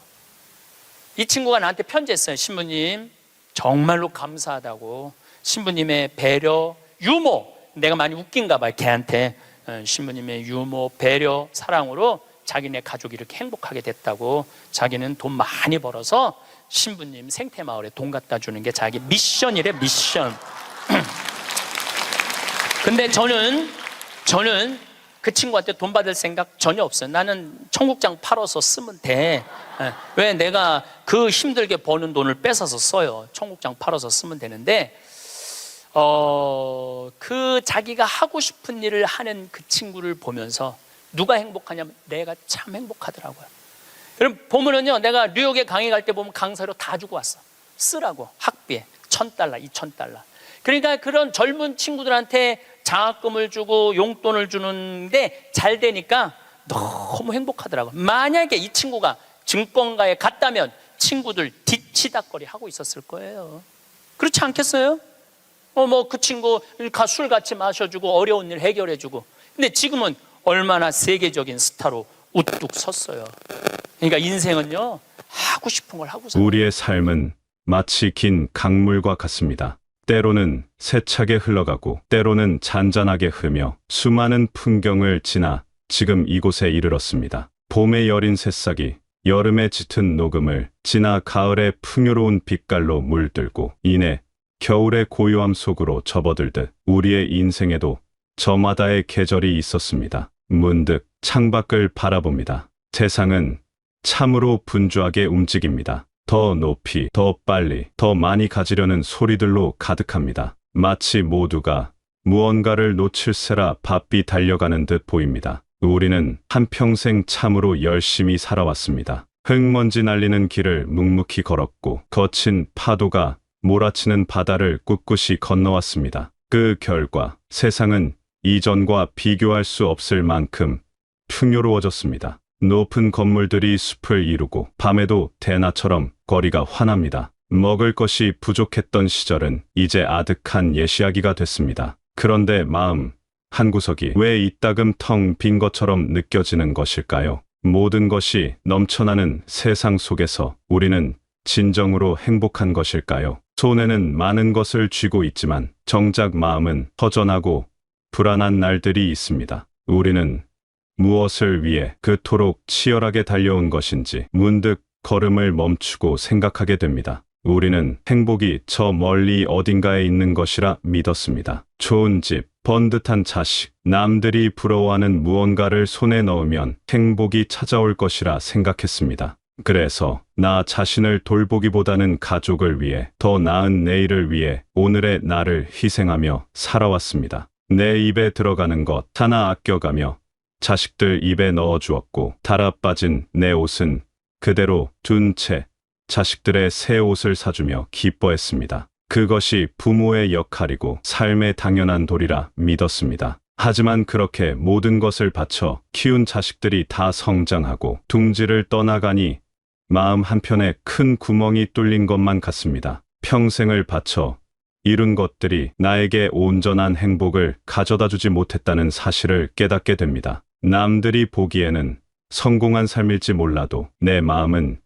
이 친구가 나한테 편지했어요. 신부님 정말로 감사하다고. 신부님의 배려, 유머, 내가 많이 웃긴가 봐요 걔한테. 신부님의 유머, 배려, 사랑으로 자기네 가족이 이렇게 행복하게 됐다고. 자기는 돈 많이 벌어서 신부님 생태마을에 돈 갖다 주는 게 자기 미션이래. 미션. 근데 저는 그 친구한테 돈 받을 생각 전혀 없어요. 나는 청국장 팔아서 쓰면 돼. 왜 내가 그 힘들게 버는 돈을 뺏어서 써요. 청국장 팔아서 쓰면 되는데 그 자기가 하고 싶은 일을 하는 그 친구를 보면서 누가 행복하냐면 내가 참 행복하더라고요. 여러분 보면은요, 내가 뉴욕에 강의 갈 때 보면 강사료 다 주고 왔어. 쓰라고. 학비에 $1,000, $2,000. 그러니까 그런 젊은 친구들한테 장학금을 주고 용돈을 주는데 잘 되니까 너무 행복하더라고요. 만약에 이 친구가 증권가에 갔다면 친구들 뒤치다거리 하고 있었을 거예요. 그렇지 않겠어요? 그 친구 술 같이 마셔주고 어려운 일 해결해주고. 근데 지금은 얼마나 세계적인 스타로 우뚝 섰어요. 그러니까 인생은요, 하고 싶은 걸 하고 살아요. 우리의 삶은 마치 긴 강물과 같습니다. 때로는 세차게 흘러가고 때로는 잔잔하게 흐며 수많은 풍경을 지나 지금 이곳에 이르렀습니다. 봄의 여린 새싹이 여름의 짙은 녹음을 지나 가을의 풍요로운 빛깔로 물들고 이내 겨울의 고요함 속으로 접어들듯 우리의 인생에도 저마다의 계절이 있었습니다. 문득 창밖을 바라봅니다. 세상은 참으로 분주하게 움직입니다. 더 높이, 더 빨리, 더 많이 가지려는 소리들로 가득합니다. 마치 모두가 무언가를 놓칠세라 바삐 달려가는 듯 보입니다. 우리는 한평생 참으로 열심히 살아왔습니다. 흙먼지 날리는 길을 묵묵히 걸었고 거친 파도가 몰아치는 바다를 꿋꿋이 건너왔습니다. 그 결과 세상은 이전과 비교할 수 없을 만큼 풍요로워졌습니다. 높은 건물들이 숲을 이루고 밤에도 대나처럼 거리가 환합니다. 먹을 것이 부족했던 시절은 이제 아득한 예시하기가 됐습니다. 그런데 마음 한구석이 왜 이따금 텅 빈 것처럼 느껴지는 것일까요? 모든 것이 넘쳐나는 세상 속에서 우리는 진정으로 행복한 것일까요? 손에는 많은 것을 쥐고 있지만 정작 마음은 허전하고 불안한 날들이 있습니다. 우리는 무엇을 위해 그토록 치열하게 달려온 것인지 문득 걸음을 멈추고 생각하게 됩니다. 우리는 행복이 저 멀리 어딘가에 있는 것이라 믿었습니다. 좋은 집, 번듯한 자식, 남들이 부러워하는 무언가를 손에 넣으면 행복이 찾아올 것이라 생각했습니다. 그래서 나 자신을 돌보기보다는 가족을 위해, 더 나은 내일을 위해 오늘의 나를 희생하며 살아왔습니다. 내 입에 들어가는 것 하나 아껴가며 자식들 입에 넣어주었고 달아빠진 내 옷은 그대로 둔 채 자식들의 새 옷을 사주며 기뻐했습니다. 그것이 부모의 역할이고 삶의 당연한 도리라 믿었습니다. 하지만 그렇게 모든 것을 바쳐 키운 자식들이 다 성장하고 둥지를 떠나가니 마음 한편에 큰 구멍이 뚫린 것만 같습니다. 평생을 바쳐 이룬 것들이 나에게 온전한 행복을 가져다 주지 못했다는 사실을 깨닫게 됩니다. 남들이 보기에는 성공한 삶일지 몰라도 내 마음은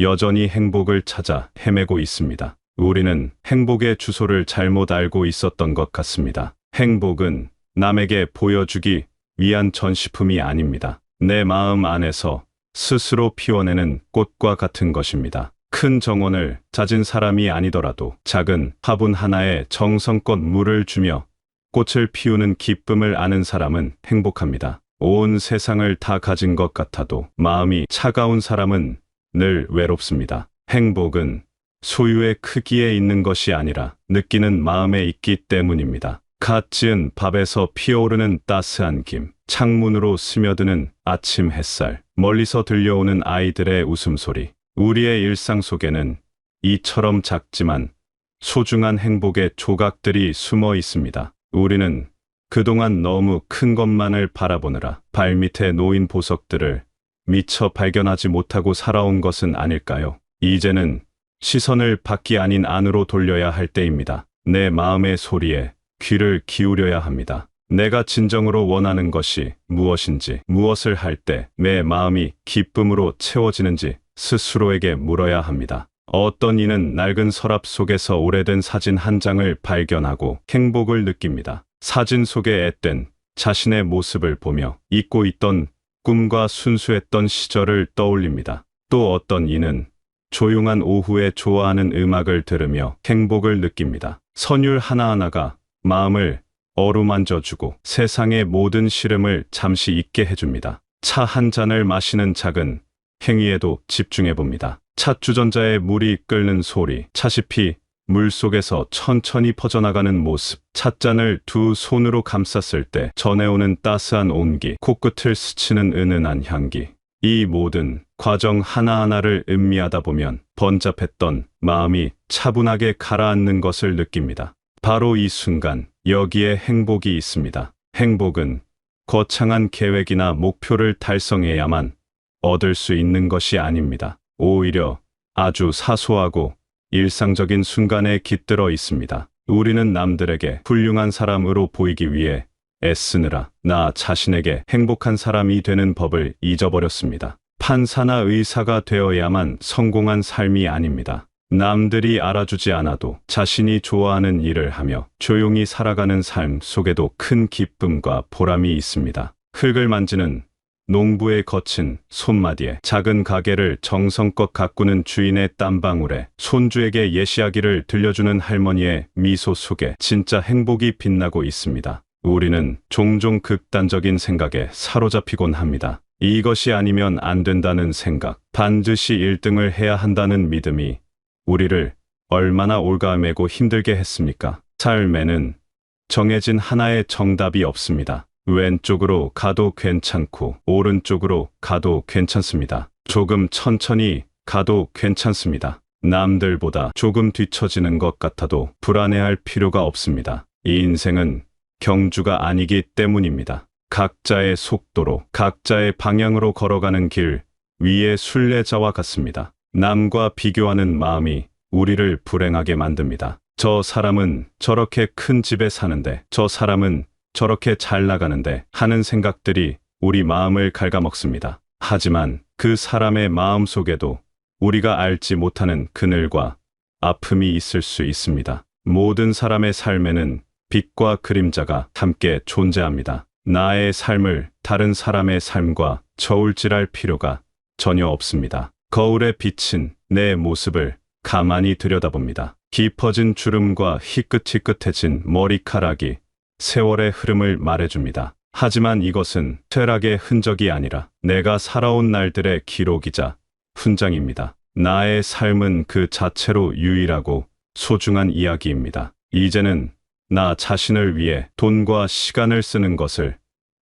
여전히 행복을 찾아 헤매고 있습니다. 우리는 행복의 주소를 잘못 알고 있었던 것 같습니다. 행복은 남에게 보여주기 위한 전시품이 아닙니다. 내 마음 안에서 스스로 피워내는 꽃과 같은 것입니다. 큰 정원을 찾은 사람이 아니더라도 작은 화분 하나에 정성껏 물을 주며 꽃을 피우는 기쁨을 아는 사람은 행복합니다. 온 세상을 다 가진 것 같아도 마음이 차가운 사람은 늘 외롭습니다. 행복은 소유의 크기에 있는 것이 아니라 느끼는 마음에 있기 때문입니다. 갓 지은 밥에서 피어오르는 따스한 김, 창문으로 스며드는 아침 햇살, 멀리서 들려오는 아이들의 웃음소리. 우리의 일상 속에는 이처럼 작지만 소중한 행복의 조각들이 숨어 있습니다. 우리는 그동안 너무 큰 것만을 바라보느라 발밑에 놓인 보석들을 미처 발견하지 못하고 살아온 것은 아닐까요? 이제는 시선을 밖이 아닌 안으로 돌려야 할 때입니다. 내 마음의 소리에 귀를 기울여야 합니다. 내가 진정으로 원하는 것이 무엇인지, 무엇을 할 때 내 마음이 기쁨으로 채워지는지 스스로에게 물어야 합니다. 어떤 이는 낡은 서랍 속에서 오래된 사진 한 장을 발견하고 행복을 느낍니다. 사진 속에 앳된 자신의 모습을 보며 잊고 있던 꿈과 순수했던 시절을 떠올립니다. 또 어떤 이는 조용한 오후에 좋아하는 음악을 들으며 행복을 느낍니다. 선율 하나하나가 마음을 어루만져주고 세상의 모든 시름을 잠시 잊게 해줍니다. 차 한 잔을 마시는 작은 행위에도 집중해봅니다. 찻주전자에 물이 끓는 소리, 차시피 물속에서 천천히 퍼져나가는 모습, 찻잔을 두 손으로 감쌌을 때 전해오는 따스한 온기, 코끝을 스치는 은은한 향기. 이 모든 과정 하나하나를 음미하다 보면 번잡했던 마음이 차분하게 가라앉는 것을 느낍니다. 바로 이 순간 여기에 행복이 있습니다. 행복은 거창한 계획이나 목표를 달성해야만 얻을 수 있는 것이 아닙니다. 오히려 아주 사소하고 일상적인 순간에 깃들어 있습니다. 우리는 남들에게 훌륭한 사람으로 보이기 위해 애쓰느라 나 자신에게 행복한 사람이 되는 법을 잊어버렸습니다. 판사나 의사가 되어야만 성공한 삶이 아닙니다. 남들이 알아주지 않아도 자신이 좋아하는 일을 하며 조용히 살아가는 삶 속에도 큰 기쁨과 보람이 있습니다. 흙을 만지는 농부의 거친 손마디에, 작은 가게를 정성껏 가꾸는 주인의 땀방울에, 손주에게 예시하기를 들려주는 할머니의 미소 속에 진짜 행복이 빛나고 있습니다. 우리는 종종 극단적인 생각에 사로잡히곤 합니다. 이것이 아니면 안 된다는 생각, 반드시 1등을 해야 한다는 믿음이 우리를 얼마나 올가매고 힘들게 했습니까? 삶에는 정해진 하나의 정답이 없습니다. 왼쪽으로 가도 괜찮고 오른쪽으로 가도 괜찮습니다. 조금 천천히 가도 괜찮습니다. 남들보다 조금 뒤처지는 것 같아도 불안해할 필요가 없습니다. 이 인생은 경주가 아니기 때문입니다. 각자의 속도로, 각자의 방향으로 걸어가는 길 위의 순례자와 같습니다. 남과 비교하는 마음이 우리를 불행하게 만듭니다. 저 사람은 저렇게 큰 집에 사는데, 저 사람은 저렇게 잘 나가는데 하는 생각들이 우리 마음을 갉아먹습니다. 하지만 그 사람의 마음 속에도 우리가 알지 못하는 그늘과 아픔이 있을 수 있습니다. 모든 사람의 삶에는 빛과 그림자가 함께 존재합니다. 나의 삶을 다른 사람의 삶과 저울질할 필요가 전혀 없습니다. 거울에 비친 내 모습을 가만히 들여다봅니다. 깊어진 주름과 희끗희끗해진 머리카락이 세월의 흐름을 말해줍니다. 하지만 이것은 퇴락의 흔적이 아니라 내가 살아온 날들의 기록이자 훈장입니다. 나의 삶은 그 자체로 유일하고 소중한 이야기입니다. 이제는 나 자신을 위해 돈과 시간을 쓰는 것을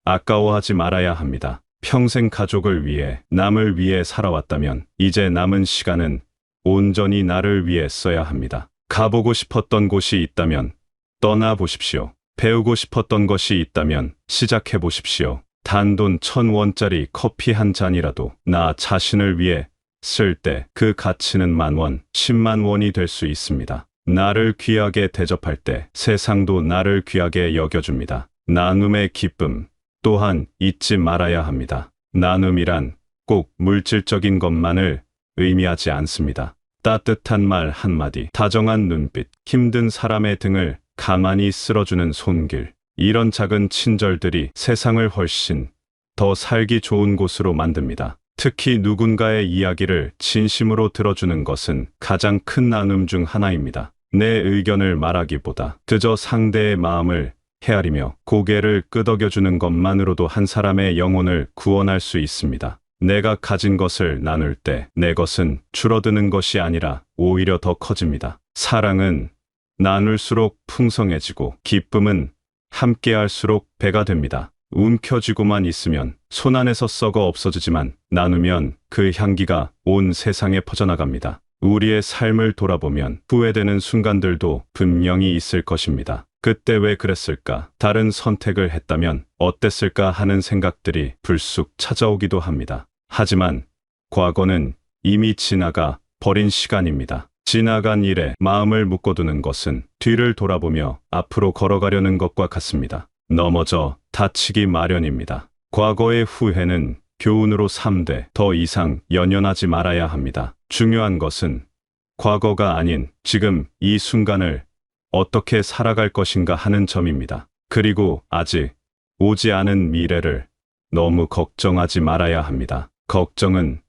아까워하지 말아야 합니다. 평생 가족을 위해, 남을 위해 살아왔다면 이제 남은 시간은 온전히 나를 위해 써야 합니다. 가보고 싶었던 곳이 있다면 떠나보십시오. 배우고 싶었던 것이 있다면 시작해 보십시오. 단돈 1,000원짜리 커피 한 잔이라도 나 자신을 위해 쓸 때 그 가치는 10,000원, 10만 원이 될 수 있습니다. 나를 귀하게 대접할 때 세상도 나를 귀하게 여겨줍니다. 나눔의 기쁨 또한 잊지 말아야 합니다. 나눔이란 꼭 물질적인 것만을 의미하지 않습니다. 따뜻한 말 한마디, 다정한 눈빛, 힘든 사람의 등을 가만히 쓸어주는 손길, 이런 작은 친절들이 세상을 훨씬 더 살기 좋은 곳으로 만듭니다. 특히 누군가의 이야기를 진심으로 들어주는 것은 가장 큰 나눔 중 하나입니다. 내 의견을 말하기보다 그저 상대의 마음을 헤아리며 고개를 끄덕여주는 것만으로도 한 사람의 영혼을 구원할 수 있습니다. 내가 가진 것을 나눌 때 내 것은 줄어드는 것이 아니라 오히려 더 커집니다. 사랑은 나눌수록 풍성해지고 기쁨은 함께할수록 배가 됩니다. 움켜쥐고만 있으면 손 안에서 썩어 없어지지만 나누면 그 향기가 온 세상에 퍼져나갑니다. 우리의 삶을 돌아보면 후회되는 순간들도 분명히 있을 것입니다. 그때 왜 그랬을까? 다른 선택을 했다면 어땠을까 하는 생각들이 불쑥 찾아오기도 합니다. 하지만 과거는 이미 지나가 버린 시간입니다. 지나간 일에 마음을 묶어두는 것은 뒤를 돌아보며 앞으로 걸어가려는 것과 같습니다. 넘어져 다치기 마련입니다. 과거의 후회는 교훈으로 삼되 더 이상 연연하지 말아야 합니다. 중요한 것은 과거가 아닌 지금 이 순간을 어떻게 살아갈 것인가 하는 점입니다. 그리고 아직 오지 않은 미래를 너무 걱정하지 말아야 합니다. 걱정은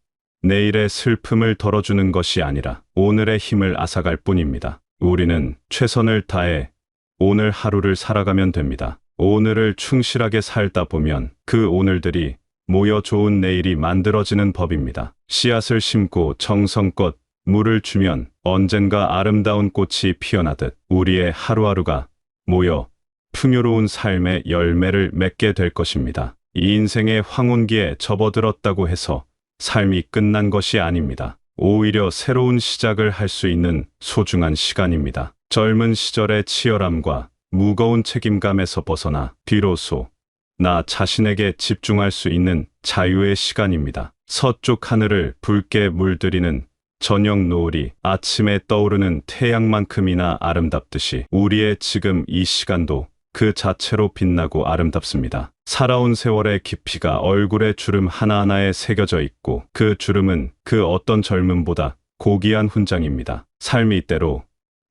내일의 슬픔을 덜어주는 것이 아니라 오늘의 힘을 앗아갈 뿐입니다. 우리는 최선을 다해 오늘 하루를 살아가면 됩니다. 오늘을 충실하게 살다 보면 그 오늘들이 모여 좋은 내일이 만들어지는 법입니다. 씨앗을 심고 정성껏 물을 주면 언젠가 아름다운 꽃이 피어나듯 우리의 하루하루가 모여 풍요로운 삶의 열매를 맺게 될 것입니다. 이 인생의 황혼기에 접어들었다고 해서 삶이 끝난 것이 아닙니다. 오히려 새로운 시작을 할 수 있는 소중한 시간입니다. 젊은 시절의 치열함과 무거운 책임감에서 벗어나 비로소 나 자신에게 집중할 수 있는 자유의 시간입니다. 서쪽 하늘을 붉게 물들이는 저녁 노을이 아침에 떠오르는 태양만큼이나 아름답듯이 우리의 지금 이 시간도 그 자체로 빛나고 아름답습니다. 살아온 세월의 깊이가 얼굴의 주름 하나하나에 새겨져 있고 그 주름은 그 어떤 젊음보다 고귀한 훈장입니다. 삶이 때로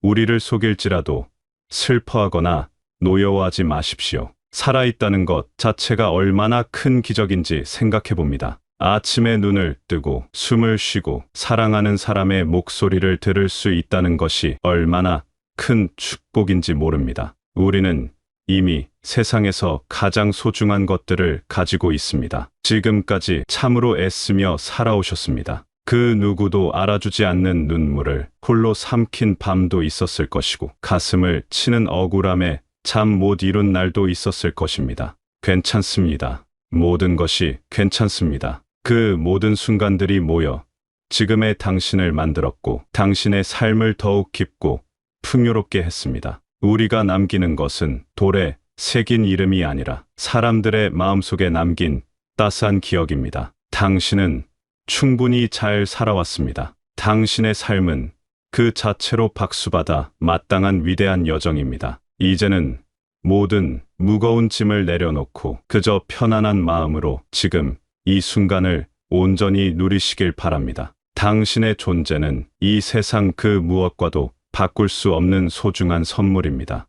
우리를 속일지라도 슬퍼하거나 노여워하지 마십시오. 살아있다는 것 자체가 얼마나 큰 기적인지 생각해 봅니다. 아침에 눈을 뜨고 숨을 쉬고 사랑하는 사람의 목소리를 들을 수 있다는 것이 얼마나 큰 축복인지 모릅니다. 우리는 이미 세상에서 가장 소중한 것들을 가지고 있습니다. 지금까지 참으로 애쓰며 살아오셨습니다. 그 누구도 알아주지 않는 눈물을 홀로 삼킨 밤도 있었을 것이고 가슴을 치는 억울함에 잠 못 이룬 날도 있었을 것입니다. 괜찮습니다. 모든 것이 괜찮습니다. 그 모든 순간들이 모여 지금의 당신을 만들었고 당신의 삶을 더욱 깊고 풍요롭게 했습니다. 우리가 남기는 것은 돌에 새긴 이름이 아니라 사람들의 마음속에 남긴 따스한 기억입니다. 당신은 충분히 잘 살아왔습니다. 당신의 삶은 그 자체로 박수받아 마땅한 위대한 여정입니다. 이제는 모든 무거운 짐을 내려놓고 그저 편안한 마음으로 지금 이 순간을 온전히 누리시길 바랍니다. 당신의 존재는 이 세상 그 무엇과도 바꿀 수 없는 소중한 선물입니다.